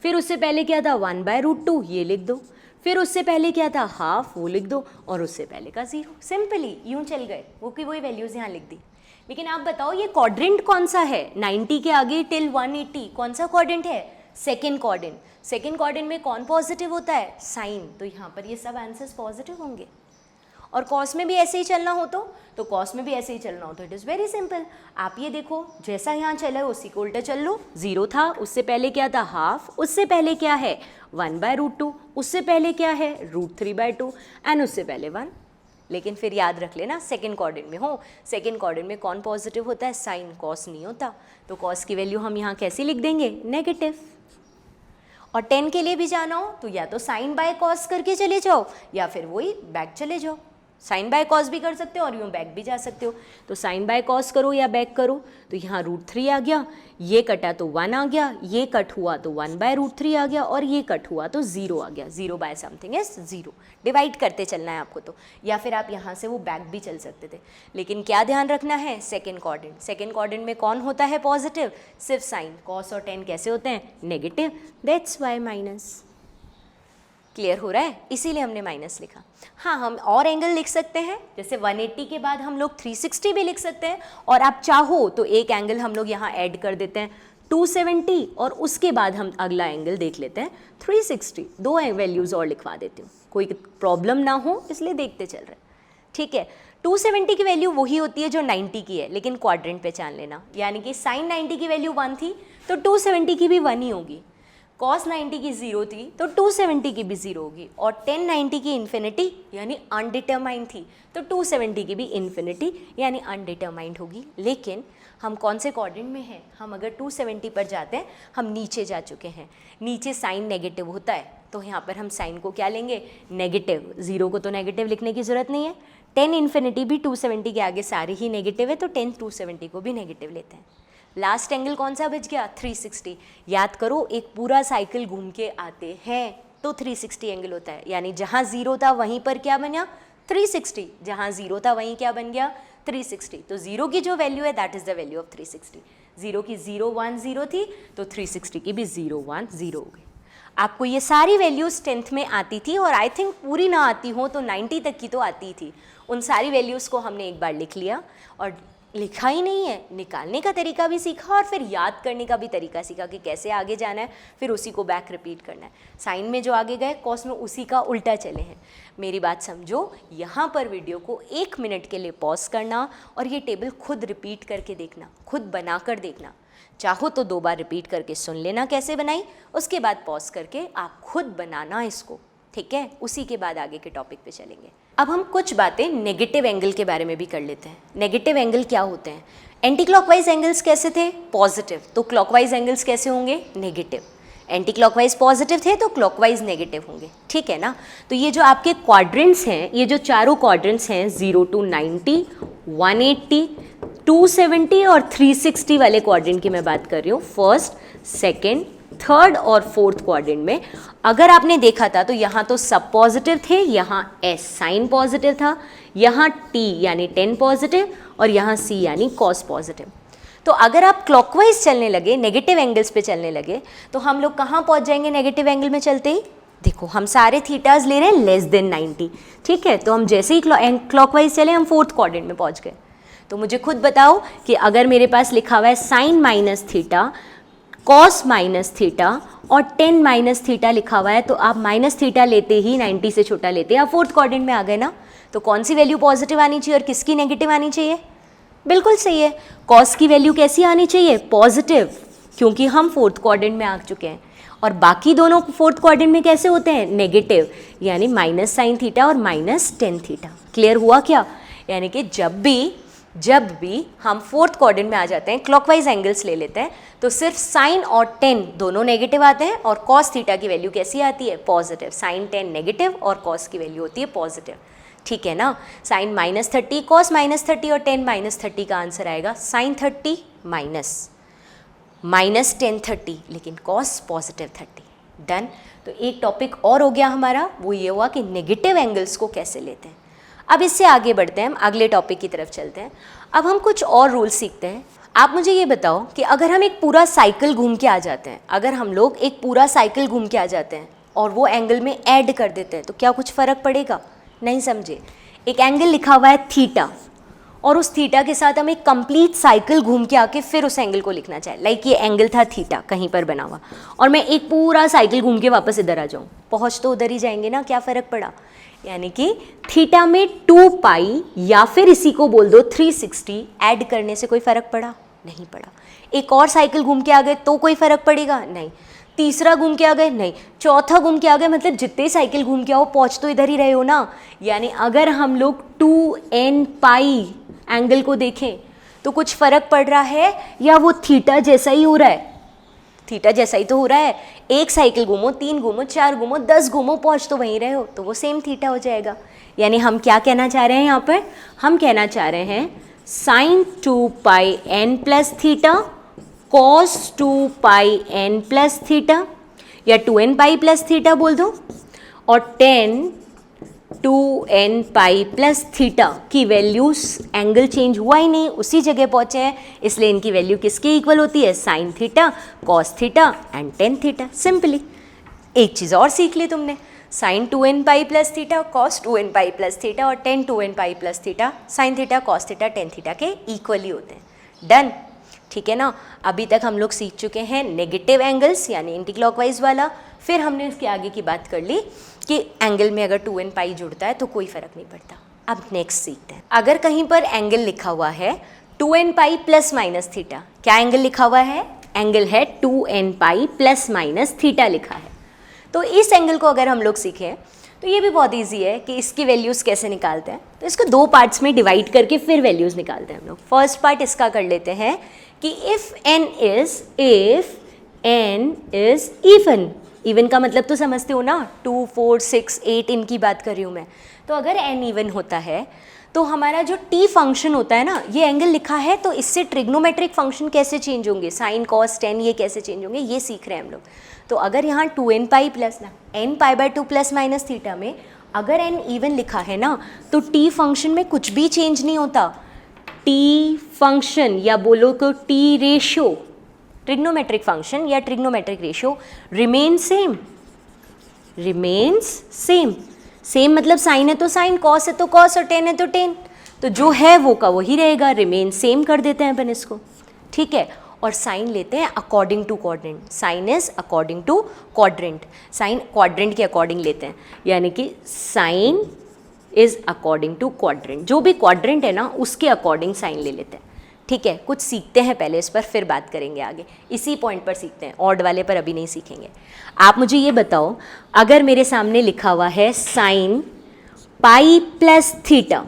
Speaker 1: फिर उससे पहले क्या था, 1/√2, ये लिख दो। फिर उससे पहले क्या था, हाफ, वो लिख दो। और उससे पहले का 0। सिंपली यूँ चल गए, वो की वही वैल्यूज़ यहाँ लिख दी। लेकिन आप बताओ ये क्वाड्रेंट कौन सा है, 90 के आगे टिल 180 कौन सा क्वाड्रेंट है, सेकेंड क्वाड्रेंट। सेकेंड क्वाड्रेंट में कौन पॉजिटिव होता है, साइन, तो यहाँ पर ये सब आंसर्स पॉजिटिव होंगे। और कॉस में भी ऐसे ही चलना हो तो कॉस में भी ऐसे ही चलना हो तो इट इज़ वेरी सिंपल। आप ये देखो जैसा यहाँ चला है उसी को उल्टा चल लो। 0 था, उससे पहले क्या था, हाफ, उससे पहले क्या है 1/√2, उससे पहले क्या है √3/2 एंड उससे पहले 1। लेकिन फिर याद रख लेना सेकेंड क्वाड्रेंट में हो, सेकेंड क्वाड्रेंट में कौन पॉजिटिव होता है, साइन, कॉस नहीं होता। तो कॉस की वैल्यू हम यहाँ कैसे लिख देंगे, नेगेटिव। और 10 के लिए भी जाना हो तो या तो साइन बाय कॉस करके चले जाओ या फिर वही बैक चले जाओ। साइन बाय कॉस भी कर सकते हो और यूँ बैक भी जा सकते हो। तो साइन बाय कॉस करो या बैक करो, तो यहाँ √3 आ गया, ये कटा तो 1 आ गया, ये कट हुआ तो 1/√3 आ गया और ये कट हुआ तो 0 आ गया। 0 बाय समथिंग इज 0। डिवाइड करते चलना है आपको तो, या फिर आप यहाँ से वो बैक भी चल सकते थे। लेकिन क्या ध्यान रखना है, सेकेंड क्वाड्रेंट। सेकेंड क्वाड्रेंट में कौन होता है पॉजिटिव, सिर्फ साइन। कॉस और 10 कैसे होते हैं, negative, that's why minus. Clear हो रहा है, इसीलिए हमने माइनस लिखा। हाँ, हम और एंगल लिख सकते हैं, जैसे 180 के बाद हम लोग 360 भी लिख सकते हैं, और आप चाहो तो एक एंगल हम लोग यहाँ ऐड कर देते हैं, 270 और उसके बाद हम अगला एंगल देख लेते हैं 360। दो वैल्यूज़ और लिखवा देती हूँ, कोई प्रॉब्लम ना हो इसलिए देखते चल रहे हैं, ठीक है। 270 की वैल्यू वही होती है जो 90 की है, लेकिन क्वाड्रेंट पहचान लेना, यानी कि साइन 90 की वैल्यू 1 थी तो 270 की भी 1 ही होगी, कॉस 90 की 0 थी तो 270 की भी 0 होगी, और 1090 की इन्फिनिटी यानी अनडिटरमाइंड थी तो 270 की भी इन्फिनिटी यानी अनडिटरमाइंड होगी। लेकिन हम कौन से क्वाड्रेंट में हैं, हम अगर 270 पर जाते हैं, हम नीचे जा चुके हैं, नीचे साइन नेगेटिव होता है तो यहाँ पर हम साइन को क्या लेंगे, नेगेटिव। 0 को तो नेगेटिव लिखने की ज़रूरत नहीं है, 10 इन्फिनिटी भी 270 के आगे सारे ही नेगेटिव है तो 10 270 को भी नेगेटिव लेते हैं। लास्ट एंगल कौन सा बच गया, 360। याद करो, एक पूरा साइकिल घूम के आते हैं तो 360 एंगल होता है, यानी जहाँ 0 था वहीं पर क्या बना, 360, जहाँ 0 था वहीं क्या बन गया, 360। तो 0 की जो वैल्यू है that is the value of 360। 0 की 0 1 0 थी तो 360 की भी 0 1 0 हो गई। आपको ये सारी वैल्यूज़ 10th में आती थी, और आई थिंक पूरी ना आती हो तो 90 तक की तो आती थी। उन सारी वैल्यूज़ को हमने एक बार लिख लिया, और लिखा ही नहीं है, निकालने का तरीका भी सीखा और फिर याद करने का भी तरीका सीखा कि कैसे आगे जाना है, फिर उसी को बैक रिपीट करना है। साइन में जो आगे गए, कॉस में उसी का उल्टा चले हैं। मेरी बात समझो, यहाँ पर वीडियो को 1 मिनट के लिए पॉज करना और ये टेबल खुद रिपीट करके देखना, खुद बना कर देखना। चाहो तो 2 बार रिपीट करके सुन लेना कैसे बनाई, उसके बाद पॉज करके आप खुद बनाना इसको, ठीक है। उसी के बाद आगे के टॉपिक पे चलेंगे। अब हम कुछ बातें नेगेटिव एंगल के बारे में भी कर लेते हैं। नेगेटिव एंगल क्या होते हैं, एंटी क्लॉकवाइज एंगल्स कैसे थे, पॉजिटिव, तो क्लॉकवाइज एंगल्स कैसे होंगे, नेगेटिव। एंटी क्लॉकवाइज पॉजिटिव थे तो क्लॉकवाइज नेगेटिव होंगे, ठीक है ना। तो ये जो आपके क्वाड्रेंट्स हैं, ये जो चारों क्वाड्रेंट्स हैं 0 to 90, 180, 270 और 360 वाले क्वाड्रेंट की मैं बात कर रही हूँ, फर्स्ट, सेकेंड, थर्ड और फोर्थ क्वाड्रेंट में अगर आपने देखा था तो यहाँ तो सब पॉजिटिव थे, यहाँ S साइन पॉजिटिव था, यहाँ T यानी 10 पॉजिटिव और यहाँ C यानी कॉस पॉजिटिव। तो अगर आप क्लॉकवाइज चलने लगे, नेगेटिव एंगल्स पे चलने लगे, तो हम लोग कहाँ पहुँच जाएंगे नेगेटिव एंगल में चलते ही, देखो हम सारे थीटाज ले रहे हैं लेस देन 90, ठीक है। तो हम जैसे ही क्लॉकवाइज चले हम फोर्थ क्वाड्रेंट में पहुँच गए। तो मुझे खुद बताओ कि अगर मेरे पास लिखा हुआ है sine minus theta, cos minus theta और 10 माइनस थीटा लिखा हुआ है, तो आप माइनस थीटा लेते ही 90 से छोटा लेते हैं, आप फोर्थ क्वाड्रेंट में आ गए ना। तो कौन सी वैल्यू पॉजिटिव आनी चाहिए और किसकी नेगेटिव आनी चाहिए, बिल्कुल सही है, कॉस की वैल्यू कैसी आनी चाहिए, पॉजिटिव, क्योंकि हम फोर्थ क्वाड्रेंट में आ चुके हैं। और बाकी दोनों फोर्थ क्वाड्रेंट में कैसे होते हैं, नेगेटिव, यानी माइनस साइन थीटा और माइनस 10 थीटा। क्लियर हुआ क्या, यानी कि जब भी हम फोर्थ क्वाड्रेंट में आ जाते हैं, क्लॉकवाइज एंगल्स ले लेते हैं, तो सिर्फ साइन और 10 दोनों नेगेटिव आते हैं, और कॉस थीटा की वैल्यू कैसी आती है, पॉजिटिव। साइन 10 नेगेटिव और कॉस की वैल्यू होती है पॉजिटिव, ठीक है ना। साइन -30, कॉस -30 और 10 -30 का आंसर आएगा साइन 30 माइनस 10 30, लेकिन कॉस पॉजिटिव 30। डन। तो एक टॉपिक और हो गया हमारा, वो ये हुआ कि नेगेटिव एंगल्स को कैसे लेते हैं। अब इससे आगे बढ़ते हैं, हम अगले टॉपिक की तरफ चलते हैं। अब हम कुछ और रूल सीखते हैं। आप मुझे ये बताओ कि अगर हम एक पूरा साइकिल घूम के आ जाते हैं, अगर हम लोग एक पूरा साइकिल घूम के आ जाते हैं और वो एंगल में ऐड कर देते हैं, तो क्या कुछ फ़र्क पड़ेगा, नहीं समझे। एक एंगल लिखा हुआ है थीटा, और उस थीटा के साथ हम एक कंप्लीट साइकिल घूम के आके फिर उस एंगल को लिखना चाहे। लाइक ये एंगल था थीटा कहीं पर बना हुआ, और मैं एक पूरा साइकिल घूम के वापस इधर आ जाऊँ, पहुँच तो उधर ही जाएंगे ना, क्या फ़र्क पड़ा। यानी कि थीटा में 2 पाई या फिर इसी को बोल दो 360 ऐड करने से कोई फ़र्क पड़ा, नहीं पड़ा। एक और साइकिल घूम के आ गए तो कोई फ़र्क पड़ेगा, नहीं। तीसरा घूम के आ गए, नहीं। चौथा घूम के आ गए, मतलब जितने साइकिल घूम के आओ पहुँच तो इधर ही रहे हो ना। यानी अगर हम लोग 2n पाई एंगल को देखें तो कुछ फ़र्क पड़ रहा है या वो थीटा जैसा ही हो रहा है, थीटा जैसा ही तो हो रहा है। एक साइकिल घूमो, 3 घूमो, 4 घूमो, 10 घूमो, पहुँच तो वहीं रहे हो, तो वो सेम थीटा हो जाएगा। यानी हम क्या कहना चाह रहे हैं यहाँ पर, हम कहना चाह रहे हैं साइन 2 पाई n प्लस थीटा कॉस 2 पाई n प्लस थीटा, या 2n पाई प्लस थीटा बोल दो, और 10 2n पाई प्लस थीटा की वैल्यूज, एंगल चेंज हुआ ही नहीं, उसी जगह पहुँचे हैं, इसलिए इनकी वैल्यू किसके इक्वल होती है, sine theta cos theta and 10 theta. Simply एक चीज़ और सीख ली तुमने, sine 2n pi plus theta cos 2n pi plus theta और 10 2n pi plus theta sine theta cos theta 10 theta के इक्वली होते हैं। डन। ठीक है ना। अभी तक हम लोग सीख चुके हैं नेगेटिव एंगल्स यानी एंटी क्लॉकवाइज वाला, फिर हमने इसके आगे की बात कर ली कि एंगल में अगर 2n पाई जुड़ता है तो कोई फ़र्क नहीं पड़ता। अब नेक्स्ट सीखते हैं, अगर कहीं पर एंगल लिखा हुआ है 2n pi plus minus theta, क्या एंगल लिखा हुआ है? एंगल है 2n pi plus minus theta लिखा है। तो इस एंगल को अगर हम लोग सीखें तो ये भी बहुत इजी है कि इसकी वैल्यूज़ कैसे निकालते हैं। तो इसको दो पार्ट्स में डिवाइड करके फिर वैल्यूज़ निकालते हैं हम लोग। फर्स्ट पार्ट इसका कर लेते हैं कि if n is even, even का मतलब तो समझते हो ना, 2, 4, 6, 8 इनकी बात कर रही हूँ मैं। तो अगर n इवन होता है तो हमारा जो t फंक्शन होता है ना, ये एंगल लिखा है तो इससे ट्रिग्नोमेट्रिक फंक्शन कैसे चेंज होंगे, साइन कॉस टेन ये कैसे चेंज होंगे, ये सीख रहे हैं हम लोग। तो अगर यहाँ 2n पाई प्लस ना n π/2 प्लस माइनस थीटा में अगर n इवन लिखा है ना, तो t फंक्शन में कुछ भी चेंज नहीं होता। t फंक्शन या बोलो तो t रेशियो, ट्रिग्नोमेट्रिक फंक्शन या trigonometric ratio remain same, remains same. Same मतलब साइन है तो साइन, कॉस है तो कॉस और टेन है तो टेन, तो जो है वो का वही रहेगा, रिमेन सेम कर देते हैं अपन इसको, ठीक है। और साइन लेते हैं according to quadrant, sine is according to quadrant, sine quadrant के अकॉर्डिंग लेते हैं, यानी कि sine is according to quadrant, जो भी क्वाड्रेंट है ना उसके अकॉर्डिंग साइन ले लेते हैं, ठीक है। कुछ सीखते हैं पहले इस पर, फिर बात करेंगे आगे, इसी पॉइंट पर सीखते हैं, ऑड वाले पर अभी नहीं सीखेंगे। आप मुझे ये बताओ, अगर मेरे सामने लिखा हुआ है साइन पाई प्लस थीटा,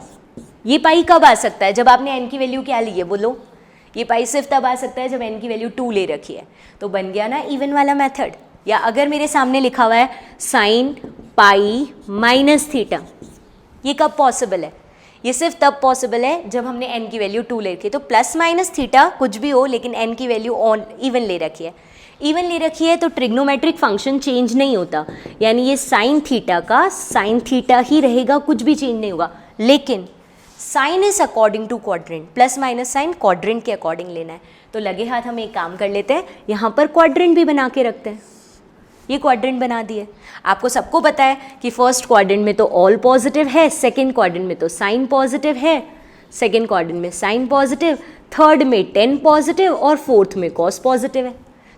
Speaker 1: ये पाई कब आ सकता है? जब आपने n की वैल्यू क्या ली है बोलो। ये पाई सिर्फ तब आ सकता है जब n की वैल्यू 2 ले रखी है, तो बन गया ना इवन वाला मेथड। या अगर मेरे सामने लिखा हुआ है साइन पाई माइनस थीटा, ये कब पॉसिबल है? ये सिर्फ तब पॉसिबल है जब हमने n की वैल्यू 2 ले रखी है। तो प्लस माइनस थीटा कुछ भी हो, लेकिन n की वैल्यू ऑन इवन ले रखी है, इवन ले रखी है तो ट्रिग्नोमेट्रिक फंक्शन चेंज नहीं होता, यानी ये साइन थीटा का साइन थीटा ही रहेगा, कुछ भी चेंज नहीं होगा। लेकिन sine is according to quadrant, plus minus sine quadrant के अकॉर्डिंग लेना है। तो लगे हाथ हम एक काम कर लेते हैं, यहाँ पर क्वाड्रेंट भी बना के रखते हैं। ये क्वाड्रेंट बना दिए। आपको सबको पता है कि फर्स्ट क्वाड्रेंट में तो ऑल पॉजिटिव है, सेकंड क्वाड्रेंट में तो साइन पॉजिटिव है, सेकंड क्वाड्रेंट में साइन पॉजिटिव, थर्ड में 10 पॉजिटिव और फोर्थ में कॉस पॉजिटिव है।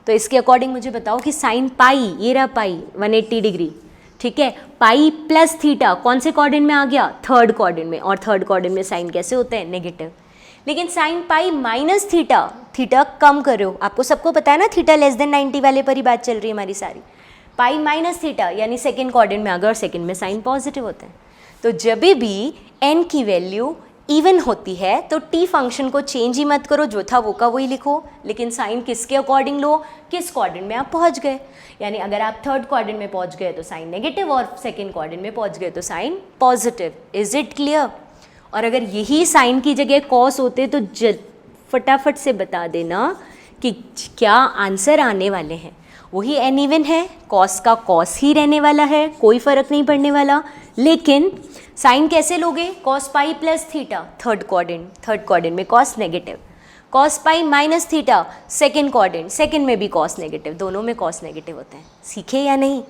Speaker 1: तो इसके अकॉर्डिंग मुझे बताओ कि साइन पाई, ये रहा पाई 180 डिग्री, ठीक है। पाई प्लस थीटा कौन से क्वाड्रेंट में आ गया? थर्ड क्वाड्रेंट में। और थर्ड क्वाड्रेंट में साइन कैसे होते हैं? नेगेटिव। लेकिन sine pi minus theta, theta कम करो, आपको सबको पता है ना थीटा लेस देन 90 वाले पर ही बात चल रही है हमारी सारी। पाई माइनस थीटा यानी सेकेंड क्वाड्रेंट में आ गया और सेकेंड में साइन पॉजिटिव होते हैं। तो जब भी n की वैल्यू इवन होती है तो t फंक्शन को चेंज ही मत करो, जो था वो का वही लिखो, लेकिन साइन किसके अकॉर्डिंग लो, किस क्वाड्रेंट में आप पहुंच गए। यानी अगर आप थर्ड क्वाड्रेंट में पहुंच गए तो साइन नेगेटिव और सेकेंड क्वाड्रेंट में पहुंच गए तो sine positive. Is it clear? और अगर यही साइन की जगह कॉस होते तो फटाफट से बता देना कि क्या आंसर आने वाले हैं। वही n इवन है, कॉस का कॉस ही रहने वाला है, कोई फ़र्क नहीं पड़ने वाला। लेकिन साइन कैसे लोगे? Cos pi plus theta third quadrant में cos negative, cos pi minus theta second quadrant, second में भी कॉस नेगेटिव, दोनों में कॉस नेगेटिव होते हैं। सीखे या नहीं?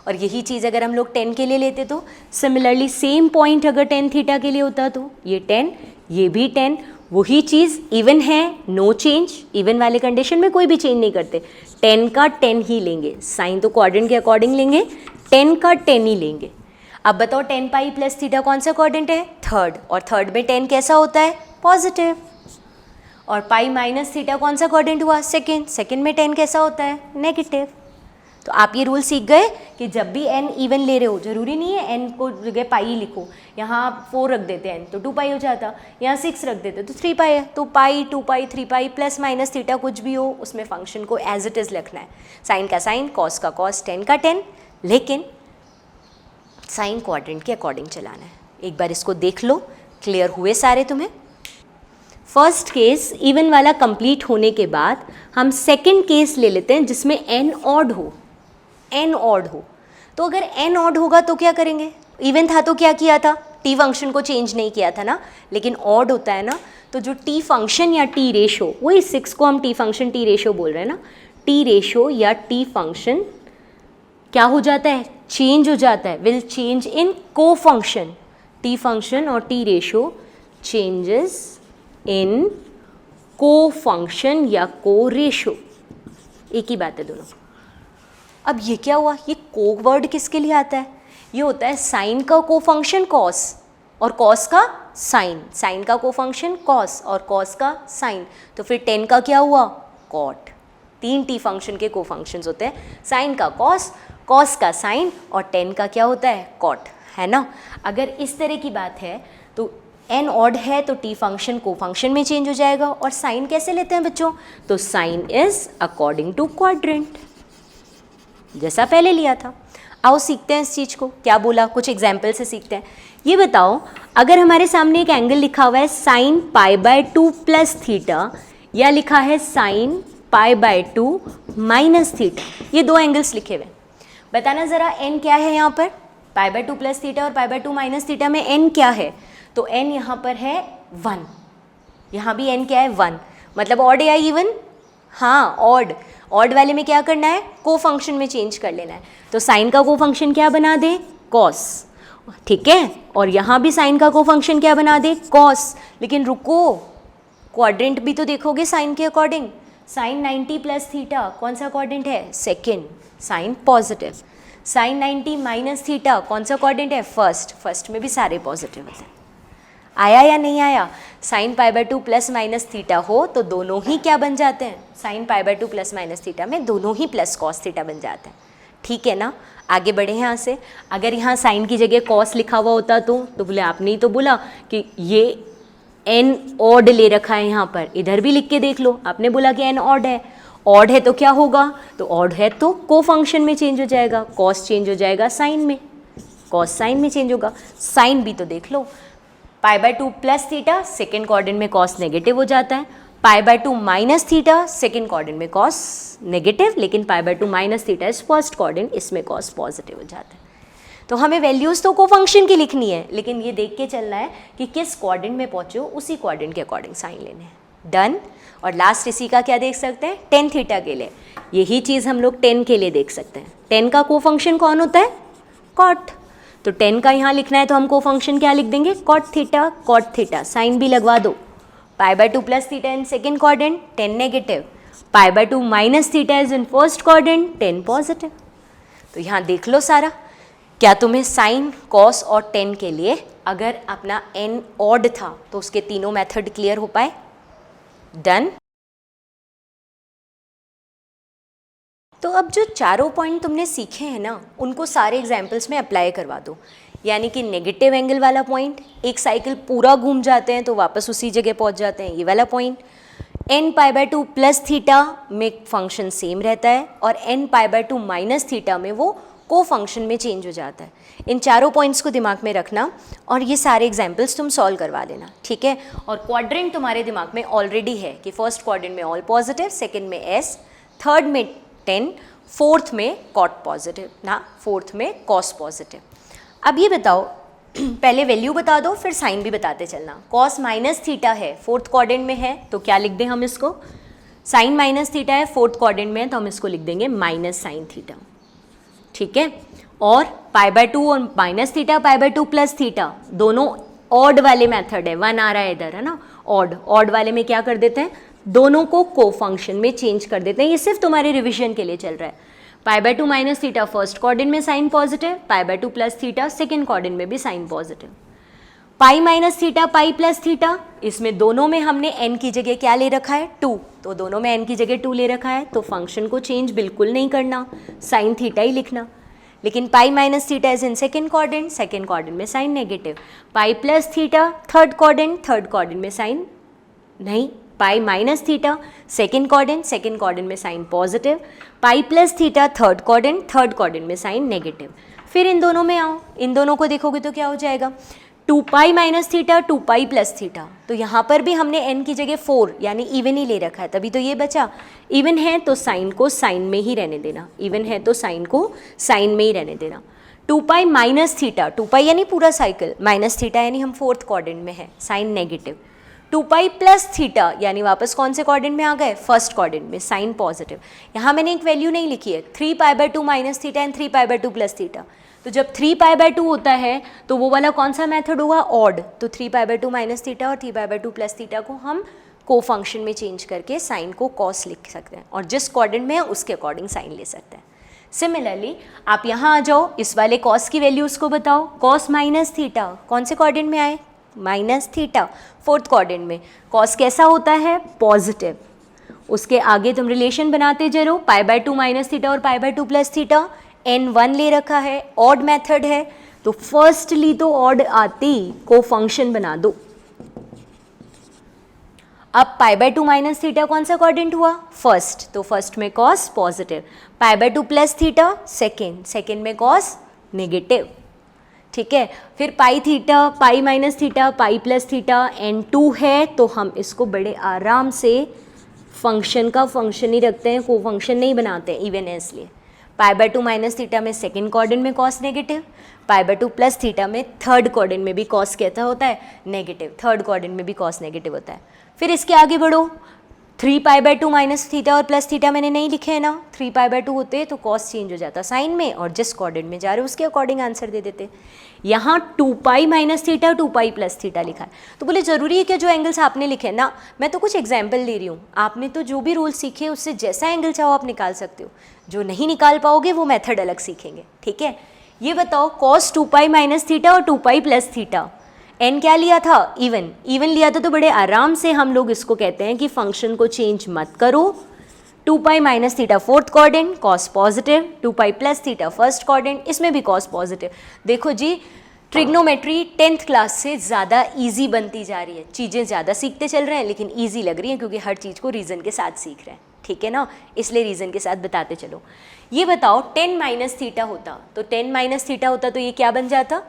Speaker 1: और यही चीज़ अगर हम लोग 10 के लिए लेते तो सिमिलरली सेम पॉइंट अगर 10 थीटा के लिए होता तो ये 10, ये भी 10, वही चीज़ इवन है, नो चेंज। इवन वाले कंडीशन में कोई भी चेंज नहीं करते, 10 का 10 ही लेंगे, साइन तो क्वाड्रेंट के अकॉर्डिंग लेंगे, 10 का 10 ही लेंगे। अब बताओ 10 पाई प्लस थीटा कौन सा क्वाड्रेंट है? थर्ड, और थर्ड में 10 कैसा होता है? पॉजिटिव। और पाई माइनस थीटा कौन सा क्वाड्रेंट हुआ? सेकेंड में 10 कैसा होता है? नेगेटिव। तो आप ये रूल सीख गए कि जब भी n इवन ले रहे हो, जरूरी नहीं है n को जगह पाई ही लिखो, यहाँ आप 4 रख देते हैं तो 2 पाई हो जाता, यहाँ 6 रख देते तो 3 पाई है, तो पाई 2 पाई 3 पाई प्लस माइनस थीटा कुछ भी हो उसमें फंक्शन को एज इट इज़ लिखना है। साइन का साइन, कॉस का कॉस, 10 का 10, लेकिन साइन क्वाड्रेंट के अकॉर्डिंग चलाना है। एक बार इसको देख लो, क्लियर हुए सारे तुम्हें? फर्स्ट केस इवन वाला कंप्लीट होने के बाद हम सेकेंड केस ले लेते हैं जिसमें n ऑड हो, n ऑड हो। तो अगर n ऑड होगा तो क्या करेंगे? इवन था तो क्या किया था? t फंक्शन को चेंज नहीं किया था ना, लेकिन ऑड होता है ना, तो जो t फंक्शन या t रेशो, वही 6 को हम t फंक्शन t रेशो बोल रहे हैं ना, t रेशो या t फंक्शन क्या हो जाता है? चेंज हो जाता है, विल चेंज इन को फंक्शन। t फंक्शन और t रेशो चेंजेस इन को फंक्शन या को रेशो, एक ही बात है दोनों। अब ये क्या हुआ, ये को वर्ड किसके लिए आता है, ये होता है साइन का को फंक्शन कॉस और कॉस का साइन, साइन का को फंक्शन कॉस और कॉस का साइन, तो फिर 10 का क्या हुआ, कॉट। 3 टी फंक्शन के को फंक्शंस होते हैं, साइन का कॉस, कॉस का साइन और 10 का क्या होता है, कॉट, है ना। अगर इस तरह की बात है तो एन ऑड है तो टी फंक्शन को फंक्शन में चेंज हो जाएगा। और साइन कैसे लेते हैं बच्चों, तो sine is according to quadrant, जैसा पहले लिया था। आओ सीखते हैं इस चीज़ को, क्या बोला, कुछ एग्जाम्पल से सीखते हैं। ये बताओ, अगर हमारे सामने एक एंगल लिखा हुआ है sine pi by 2 plus theta, या लिखा है sine pi by 2 minus theta, ये 2 एंगल्स लिखे हुए, बताना ज़रा एन क्या है यहाँ पर, पाई बाय 2 प्लस थीटा और पाई बाय 2 माइनस थीटा में एन क्या है, तो एन यहाँ पर है 1, यहाँ भी एन क्या है 1, मतलब ऑड या इवन, हाँ ऑड, ऑड वाले में क्या करना है, को फंक्शन में चेंज कर लेना है, तो साइन का को फंक्शन क्या बना दे, कॉस, ठीक है, और यहाँ भी साइन का को फंक्शन क्या बना दे, कॉस। लेकिन रुको, क्वाड्रेंट भी तो देखोगे साइन के अकॉर्डिंग, साइन 90 प्लस थीटा कौन सा क्वाड्रेंट है, second, sine positive, sine 90 minus theta कौन सा क्वाड्रेंट है, फर्स्ट, फर्स्ट में भी सारे पॉजिटिव होते हैं। आया या नहीं आया, sine pi by 2 plus minus theta हो तो दोनों ही क्या बन जाते हैं, sine pi by 2 plus minus theta में दोनों ही प्लस कॉस थीटा बन जाते हैं, ठीक है ना। आगे बढ़े यहाँ से, अगर यहाँ साइन की जगह कॉस लिखा हुआ होता तो बोले, आपने ही तो बोला कि ये एन ऑड ले रखा है यहाँ पर, इधर भी लिख के देख लो, आपने बोला कि एन ऑड है, ऑड है तो क्या होगा, तो ऑड है तो को फंक्शन में चेंज हो जाएगा, कॉस चेंज हो जाएगा साइन में, कॉस साइन में चेंज होगा, साइन भी तो देख लो, pi by 2 plus theta second quadrant में कॉस नेगेटिव हो जाता है, pi by 2 minus theta second quadrant में कॉस नेगेटिव, लेकिन pi by 2 minus theta is first quadrant, इसमें कॉस पॉजिटिव हो जाता है। तो हमें वैल्यूज़ तो को फंक्शन की लिखनी है, लेकिन ये देख के चलना है कि किस क्वाड्रेंट में पहुँचे हो, उसी क्वाड्रेंट के अकॉर्डिंग साइन लेने हैं, डन। और लास्ट इसी का क्या देख सकते हैं, टेन थीटा के लिए, यही चीज़ हम लोग 10 के लिए देख सकते हैं। 10 का को फंक्शन कौन होता है, कॉट, तो 10 का यहाँ लिखना है तो हम को फंक्शन क्या लिख देंगे, कॉट थीटा, साइन भी लगवा दो, पाई by 2 plus theta in second quadrant 10 negative, pi by 2 minus theta is in first quadrant 10 positive. तो यहाँ देख लो सारा, क्या तुम्हें साइन, कॉस और 10 के लिए अगर अपना एन ऑड था तो उसके तीनों मेथड क्लियर हो पाए, डन। तो अब जो चारों पॉइंट तुमने सीखे हैं ना, उनको सारे एग्जाम्पल्स में अप्लाई करवा दो, यानी कि नेगेटिव एंगल वाला पॉइंट, एक साइकिल पूरा घूम जाते हैं तो वापस उसी जगह पहुंच जाते हैं, ये वाला point, n pi by 2 plus theta में फंक्शन सेम रहता है और n pi by 2 minus theta में वो को फंक्शन में चेंज हो जाता है। इन चारों पॉइंट्स को दिमाग में रखना और ये सारे एग्जाम्पल्स तुम सॉल्व करवा लेना, ठीक है। और क्वाड्रेंट तुम्हारे दिमाग में ऑलरेडी है कि फर्स्ट क्वाड्रेंट में ऑल पॉजिटिव, सेकेंड में एस, थर्ड में 10, फोर्थ में कॉट पॉजिटिव ना, फोर्थ में कॉस पॉजिटिव। अब ये बताओ, पहले वैल्यू बता दो फिर साइन भी बताते चलना। कॉस माइनस थीटा है, फोर्थ क्वाड्रेंट में है तो क्या लिख दें हम इसको, साइन माइनस थीटा है फोर्थ क्वाड्रेंट में है तो हम इसको लिख देंगे माइनस साइन थीटा, ठीक है। और पाई बाय 2 और minus theta, pi by 2 plus theta, दोनों ऑड वाले मेथड है, 1 आ रहा है इधर, है ना, ऑड वाले में क्या कर देते हैं, दोनों को को फंक्शन में चेंज कर देते हैं। ये सिर्फ तुम्हारे रिविजन के लिए चल रहा है। Pi by 2 minus theta first quadrant में sine positive, pi by 2 plus theta second quadrant में भी sine positive, pi minus theta pi plus theta, इसमें दोनों में हमने n की जगह क्या ले रखा है 2, तो दोनों में n की जगह 2 ले रखा है तो फंक्शन को चेंज बिल्कुल नहीं करना, साइन थीटा ही लिखना। लेकिन pi minus theta is in second quadrant में sine negative, pi plus theta third quadrant में साइन नहीं, pi minus theta second quadrant में sine positive, pi plus theta third quadrant में साइन नेगेटिव। फिर इन दोनों में आओ, इन दोनों को देखोगे तो क्या हो जाएगा, 2 पाई minus theta 2 pi plus theta, तो यहाँ पर भी हमने n की जगह 4 यानी इवन ही ले रखा है, तभी तो ये बचा। इवन है तो साइन को साइन में ही रहने देना, इवन है तो साइन को साइन में ही रहने देना। 2 पाई माइनस थीटा, 2 पाई यानी पूरा साइकिल, माइनस थीटा यानी हम फोर्थ क्वाड्रेंट में है, sine negative. 2 pi plus theta यानी वापस कौन से क्वाड्रेंट में आ गए, फर्स्ट क्वाड्रेंट में, साइन पॉजिटिव। यहाँ मैंने एक वैल्यू नहीं लिखी है, 3 pi by 2 minus theta and 3 pi by 2 plus theta, तो जब 3 पाई बाय 2 होता है तो वो वाला कौन सा मेथड होगा, ऑड, तो 3 पाई बाय 2 माइनस थीटा और 3 पाई बाय 2 प्लस थीटा को हम को फंक्शन में चेंज करके साइन को कॉस लिख सकते हैं और जिस क्वाड्रेंट में है उसके अकॉर्डिंग साइन ले सकते हैं। सिमिलरली आप यहाँ आ जाओ, इस वाले कॉस की वैल्यूज़ को बताओ। कॉस माइनस थीटा कौन से क्वाड्रेंट में आए? माइनस थीटा, फोर्थ क्वाड्रेंट में। कॉस कैसा होता है? पॉजिटिव। उसके आगे तुम रिलेशन बनाते चलो, π/2 माइनस थीटा और π/2 प्लस थीटा। n1 ले रखा है, ऑड मेथड है, तो फर्स्टली तो ऑड आती को फंक्शन बना दो। अब π/2 माइनस थीटा कौन सा क्वाड्रेंट हुआ? फर्स्ट, तो फर्स्ट में cos positive. π/2 plus theta second, second में कॉस नेगेटिव। ठीक है, फिर pi theta, pi minus theta, pi plus theta, n2 है तो हम इसको बड़े आराम से फंक्शन का फंक्शन ही रखते हैं, को फंक्शन नहीं बनाते हैं इवन इसलिए। π/2 माइनस थीटा में सेकेंड क्वाड्रेंट में कॉस नेगेटिव, π/2 प्लस थीटा में थर्ड क्वाड्रेंट में भी कॉस कैसा होता है? नेगेटिव। थर्ड क्वाड्रेंट में भी कॉस नेगेटिव होता है। फिर इसके आगे बढ़ो, 3π/2 माइनस थीटा और प्लस थीटा मैंने नहीं लिखे है ना, 3π/2 होते तो कॉस चेंज हो जाता साइन में और जिस क्वाड्रेंट में जा रहे हो उसके अकॉर्डिंग आंसर दे देते। यहाँ 2π माइनस थीटा 2π प्लस थीटा लिखा है, तो बोले ज़रूरी है कि जो एंगल्स आपने लिखे ना, मैं तो कुछ एग्जाम्पल दे रही हूँ, आपने तो जो भी रूल सीखे उससे जैसा एंगल चाहो आप निकाल सकते हो, जो नहीं निकाल पाओगे वो मेथड अलग सीखेंगे। ठीक है, ये बताओ कॉस 2π माइनस थीटा और 2π प्लस थीटा, एन क्या लिया था? इवन। इवन लिया था तो बड़े आराम से हम लोग इसको कहते हैं कि फंक्शन को चेंज मत करो। 2π minus theta fourth quadrant cos positive, 2π plus theta first quadrant, इसमें भी कॉस पॉजिटिव। देखो जी, ट्रिग्नोमेट्री 10th क्लास से ज़्यादा इजी बनती जा रही है, चीज़ें ज़्यादा सीखते चल रहे हैं लेकिन ईजी लग रही हैं क्योंकि हर चीज़ को रीज़न के साथ सीख रहे हैं। ठीक है ना, इसलिए रीज़न के साथ बताते चलो। ये बताओ 10 माइनस थीटा होता तो 10 माइनस थीटा होता तो ये क्या बन जाता?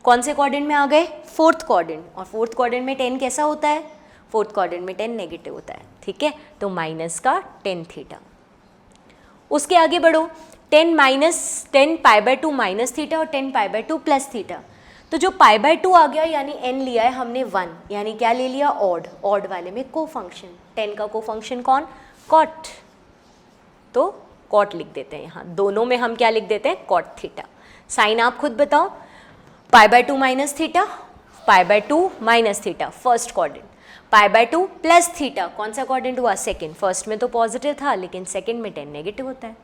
Speaker 1: कौन से क्वाड्रेंट में आ गए? Fourth quadrant. और फोर्थ क्वाड्रेंट में 10 कैसा होता है? फोर्थ क्वाड्रेंट में 10 नेगेटिव होता है। ठीक है, तो माइनस का 10 थीटा। उसके आगे बढ़ो, 10 π/2 माइनस थीटा और 10 π/2 प्लस थीटा, तो जो π/2 आ गया यानी n लिया है हमने 1, यानी क्या ले लिया? ऑड। ऑड वाले में को फंक्शन, 10 का को फंक्शन कौन? कॉट, तो कॉट लिख देते हैं यहाँ। दोनों में हम क्या लिख देते हैं? Cot theta. साइन आप खुद बताओ, π/2 minus theta, π/2 minus theta first quadrant, π/2 plus theta कौन सा क्वाड्रेंट हुआ? सेकेंड। फर्स्ट में तो पॉजिटिव था लेकिन सेकेंड में 10 नेगेटिव होता है।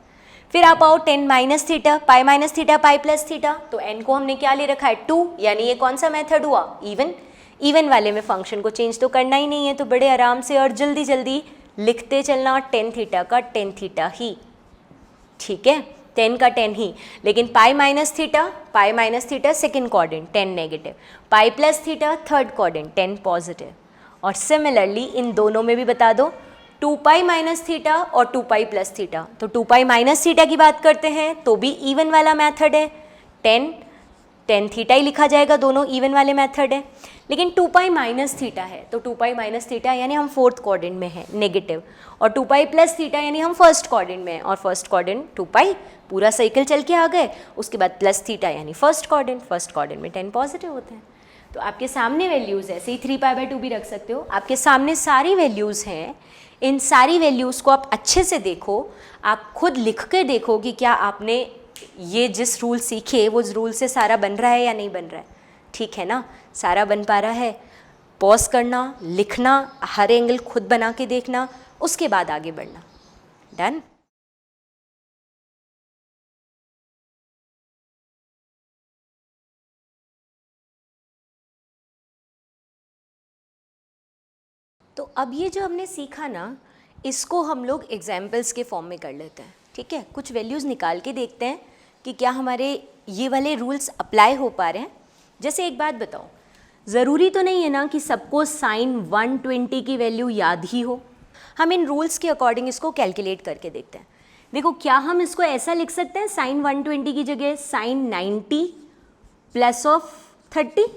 Speaker 1: फिर आप आओ 10 minus theta, pi minus theta, pi plus theta, तो n को हमने क्या ले रखा है? 2, यानी ये कौन सा मेथड हुआ? इवन। इवन वाले में फंक्शन को चेंज तो करना ही नहीं है, तो बड़े आराम से और जल्दी जल्दी लिखते चलना, 10 थीटा का 10 थीटा ही। ठीक है, 10 का 10 ही। लेकिन pi minus theta second quadrant 10 negative, pi plus theta third quadrant 10 positive. और सिमिलरली इन दोनों में भी बता दो 2π माइनस थीटा और 2π प्लस थीटा, तो 2π माइनस थीटा की बात करते हैं तो भी इवन वाला मेथड है, 10 थीटा ही लिखा जाएगा, दोनों इवन वाले मेथड है। लेकिन 2π माइनस थीटा है तो 2π माइनस थीटा यानी हम फोर्थ क्वाड्रेंट में है नेगेटिव, और 2π प्लस थीटा यानी हम फर्स्ट क्वाड्रेंट में हैं, और फर्स्ट क्वाड्रेंट 2π पूरा साइकिल चल के आ गए, उसके बाद प्लस थीटा यानी फर्स्ट क्वाड्रेंट में 10 पॉजिटिव होते हैं। तो आपके सामने वैल्यूज़ ऐसे ही 3π/2 भी रख सकते हो, आपके सामने सारी वैल्यूज़ हैं। इन सारी वैल्यूज़ को आप अच्छे से देखो, आप खुद लिख के देखो कि क्या आपने ये जिस रूल सीखे वो रूल से सारा बन रहा है या नहीं बन रहा है। ठीक है ना, सारा बन पा रहा है? पॉज करना, लिखना, हर एंगल खुद बना के देखना, उसके बाद आगे बढ़ना। डन। तो अब ये जो हमने सीखा ना, इसको हम लोग एग्जाम्पल्स के फॉर्म में कर लेते हैं। ठीक है, कुछ वैल्यूज़ निकाल के देखते हैं कि क्या हमारे ये वाले रूल्स अप्लाई हो पा रहे हैं। जैसे एक बात बताओ, ज़रूरी तो नहीं है ना कि सबको साइन 120 की वैल्यू याद ही हो। हम इन रूल्स के अकॉर्डिंग इसको कैलकुलेट करके देखते हैं। देखो, क्या हम इसको ऐसा लिख सकते हैं साइन 120 की जगह साइन 90 प्लस ऑफ 30,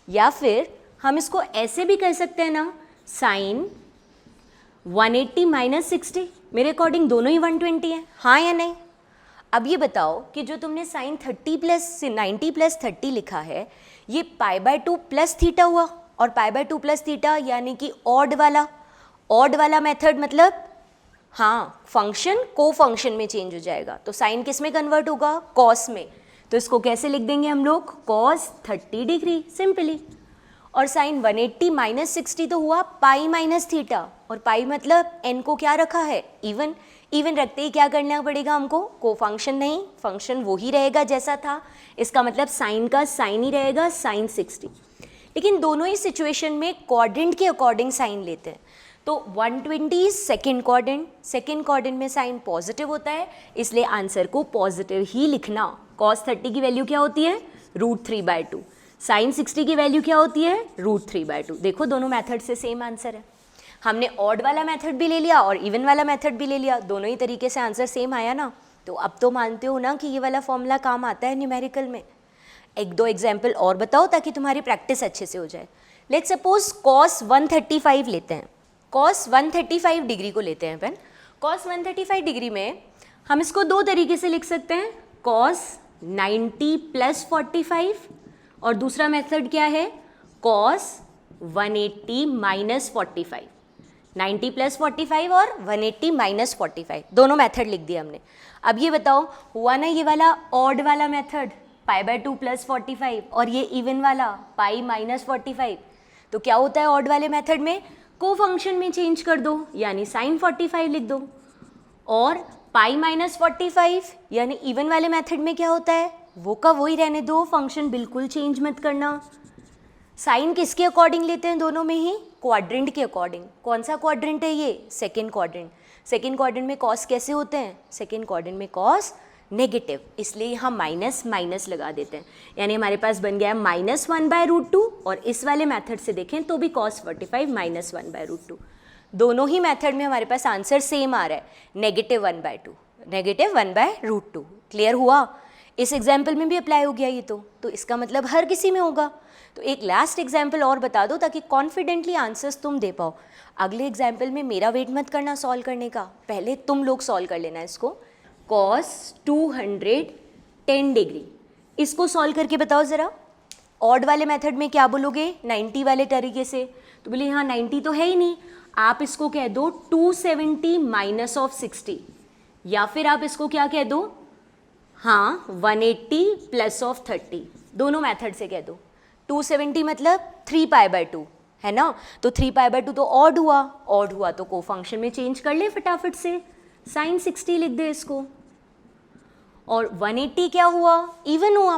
Speaker 1: या फिर हम इसको ऐसे भी कर सकते हैं ना, साइन 180 माइनस 60। मेरे अकॉर्डिंग दोनों ही 120 हैं, हाँ या नहीं? अब ये बताओ कि जो तुमने साइन 90 प्लस 30 लिखा है, ये π/2 प्लस थीटा हुआ, और π/2 प्लस थीटा यानी कि ऑड वाला मेथड, मतलब हाँ, फंक्शन को फंक्शन में चेंज हो जाएगा, तो साइन किस में कन्वर्ट होगा? कॉस में। तो इसको कैसे लिख देंगे हम लोग? Cos 30 degree simply. और साइन 180 माइनस 60 तो हुआ पाई माइनस थीटा, और पाई मतलब n को क्या रखा है, इवन। इवन रखते ही क्या करना पड़ेगा हमको, को फंक्शन नहीं, फंक्शन वही रहेगा जैसा था, इसका मतलब साइन का साइन ही रहेगा, साइन 60। लेकिन दोनों ही सिचुएशन में क्वाड्रेंट के अकॉर्डिंग साइन लेते हैं। तो 120 सेकेंड क्वाड्रेंट में साइन पॉजिटिव होता है, इसलिए आंसर को पॉजिटिव ही लिखना। cos 30 की वैल्यू क्या होती है, √3/2। साइन 60 की वैल्यू क्या होती है, √3/2। देखो दोनों मेथड से सेम आंसर है। हमने ऑड वाला मेथड भी ले लिया और इवन वाला मेथड भी ले लिया, दोनों ही तरीके से आंसर सेम आया ना। तो अब तो मानते हो ना कि ये वाला फॉर्मूला काम आता है न्यूमेरिकल में। एक दो एग्जाम्पल और बताओ ताकि तुम्हारी प्रैक्टिस अच्छे से हो जाए। लेट्स सपोज cos 135 लेते हैं, cos 135 डिग्री को लेते हैं अपन। cos 135 डिग्री में हम इसको दो तरीके से लिख सकते हैं, cos 90 + 45, और दूसरा मेथड क्या है, cos 180 - 45। 90 + 45 और 180 - 45 दोनों मेथड लिख दिए हमने। अब ये बताओ, हुआ ना ये वाला ऑड वाला मेथड π/2 + 45, और ये इवन वाला पाई माइनस 45। तो क्या होता है ऑड वाले मेथड में, को फंक्शन में चेंज कर दो, यानी साइन 45 लिख दो। और पाई माइनस 45 यानी इवन वाले मेथड में क्या होता है, वो का वही रहने दो, फंक्शन बिल्कुल चेंज मत करना। साइन किसके अकॉर्डिंग लेते हैं दोनों में ही, क्वाड्रेंट के अकॉर्डिंग। कौन सा क्वाड्रेंट है ये, सेकेंड क्वाड्रेंट। सेकेंड क्वाड्रेंट में कॉस कैसे होते हैं, सेकेंड क्वाड्रेंट में कॉस नेगेटिव, इसलिए यहाँ माइनस माइनस लगा देते हैं, यानी हमारे पास बन गया -1/√2। और इस वाले मेथड से देखें तो भी cos 45 -1/√2। दोनों ही मेथड में हमारे पास आंसर सेम आ रहा है, -1/2, -1/√2। क्लियर हुआ, इस एग्जाम्पल में भी अप्लाई हो गया ये तो इसका मतलब हर किसी में होगा। तो एक लास्ट एग्जाम्पल और बता दो ताकि कॉन्फिडेंटली आंसर्स तुम दे पाओ। अगले एग्जाम्पल में मेरा वेट मत करना सॉल्व करने का, पहले तुम लोग सॉल्व कर लेना इसको। cos 210 डिग्री, इसको सॉल्व करके बताओ ज़रा। ऑड वाले मेथड में क्या बोलोगे, 90 वाले तरीके से, तो बोले यहाँ 90 तो है ही नहीं, आप इसको कह दो 270 - 60, या फिर आप इसको क्या कह दो, हाँ 180 + 30, दोनों मेथड से कह दो। 270 मतलब 3π/2 है ना, तो 3π/2 तो ऑड हुआ तो को फंक्शन में चेंज कर ले फटाफट से, साइन 60 लिख दे इसको। और 180 क्या हुआ, इवन हुआ,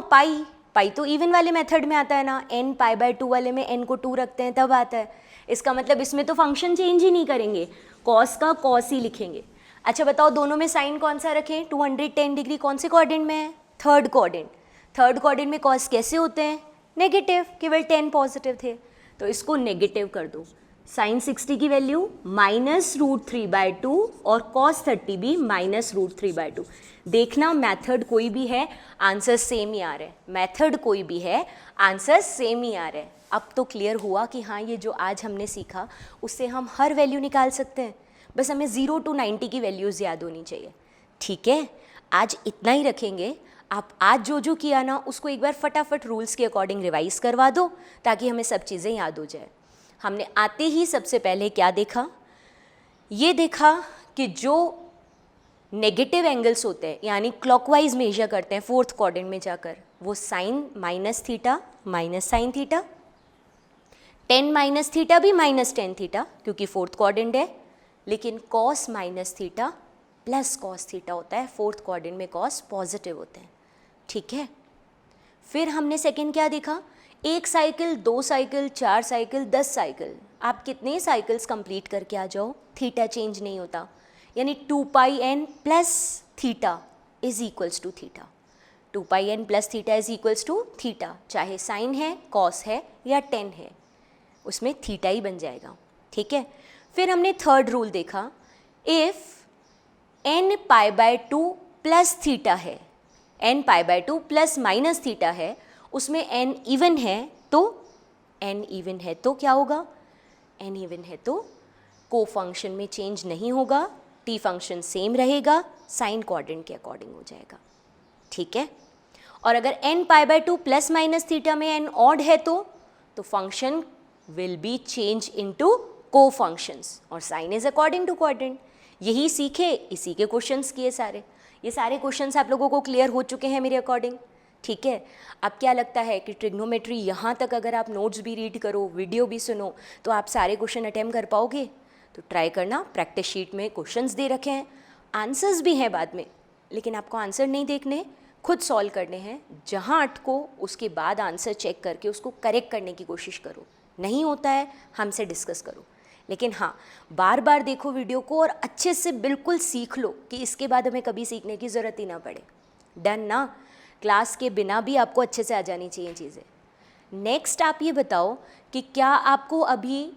Speaker 1: पाई तो इवन वाले मेथड में आता है ना, n π/2 वाले में n को 2 रखते हैं तब आता है। इसका मतलब इसमें तो फंक्शन चेंज ही नहीं करेंगे, कॉस का कॉस ही लिखेंगे। अच्छा बताओ दोनों में साइन कौन सा रखें, 210 डिग्री कौन से क्वाड्रेंट में है, थर्ड क्वाड्रेंट। थर्ड क्वाड्रेंट में कॉस कैसे होते हैं, नेगेटिव, केवल 10 पॉजिटिव थे, तो इसको नेगेटिव कर दो। साइन 60 की वैल्यू -√3/2 और cos 30 भी -√3/2। देखना मेथड कोई भी है आंसर सेम ही आ रहा है, मेथड कोई भी है आंसर सेम ही आ रहा है। अब तो क्लियर हुआ कि हाँ ये जो आज हमने सीखा उससे हम हर वैल्यू निकाल सकते हैं, बस हमें 0 to 90 की वैल्यूज़ याद होनी चाहिए। ठीक है, आज इतना ही रखेंगे। आप आज जो किया ना उसको एक बार फटाफट रूल्स के अकॉर्डिंग रिवाइज करवा दो ताकि हमें सब चीज़ें याद हो जाए। हमने आते ही सबसे पहले क्या देखा, ये देखा कि जो नेगेटिव एंगल्स होते हैं यानी क्लॉकवाइज मेजर करते हैं फोर्थ क्वाड्रेंट में जाकर, वो sine -θ minus sine theta, tan -θ भी -tan थीटा क्योंकि फोर्थ क्वाड्रेंट है, लेकिन cos -θ प्लस cos θ होता है, फोर्थ क्वाड्रेंट में cos पॉजिटिव होते हैं। ठीक है, फिर हमने सेकंड क्या देखा, एक साइकिल, 2 साइकिल, 4 साइकिल, 10 साइकिल, आप कितने साइकिल्स कंप्लीट करके आ जाओ थीटा चेंज नहीं होता, यानी 2πn + θ = थीटा। 2πn + θ = थीटा, चाहे साइन है, कॉस है या टेन है, उसमें थीटा ही बन जाएगा। ठीक है, फिर हमने थर्ड रूल देखा, इफ़ n π/2 + θ है, n π/2 ± θ है, उसमें n इवन है तो क्या होगा, n इवन है तो को फंक्शन में चेंज नहीं होगा, t फंक्शन सेम रहेगा, साइन क्वाड्रेंट के अकॉर्डिंग हो जाएगा। ठीक है, और अगर n π/2 ± θ में n ऑड है तो function will be change into cot functions और sine is according to quadrant. यही सीखे, इसी के क्वेश्चंस किए सारे, ये सारे क्वेश्चंस आप लोगों को क्लियर हो चुके हैं मेरे अकॉर्डिंग। ठीक है। अब क्या लगता है कि ट्रिग्नोमेट्री यहाँ तक अगर आप नोट्स भी रीड करो, वीडियो भी सुनो, तो आप सारे क्वेश्चन अटेम्प्ट कर पाओगे? तो ट्राई करना। प्रैक्टिस शीट में क्वेश्चंस दे रखे हैं, आंसर्स भी हैं बाद में, लेकिन आपको आंसर नहीं देखने, खुद सॉल्व करने हैं। जहाँ अटको उसके बाद आंसर चेक करके उसको करेक्ट करने की कोशिश करो। नहीं होता है हमसे डिस्कस करो, लेकिन हाँ बार बार देखो वीडियो को और अच्छे से बिल्कुल सीख लो कि इसके बाद हमें कभी सीखने की ज़रूरत ही ना पड़े। डन ना? क्लास के बिना भी आपको अच्छे से आ जानी चाहिए चीज़ें। नेक्स्ट आप ये बताओ कि क्या आपको अभी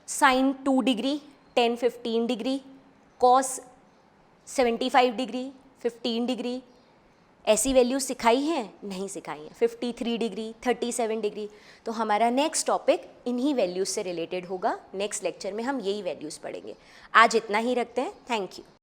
Speaker 1: sine 2 degree, tan 15 degree, cos 75 degree, 15 degree ऐसी वैल्यूज सिखाई हैं? नहीं सिखाई हैं। 53 डिग्री, 37 डिग्री। तो हमारा नेक्स्ट टॉपिक इन्हीं वैल्यूज़ से रिलेटेड होगा। नेक्स्ट लेक्चर में हम यही वैल्यूज़ पढ़ेंगे। आज इतना ही रखते हैं। Thank you.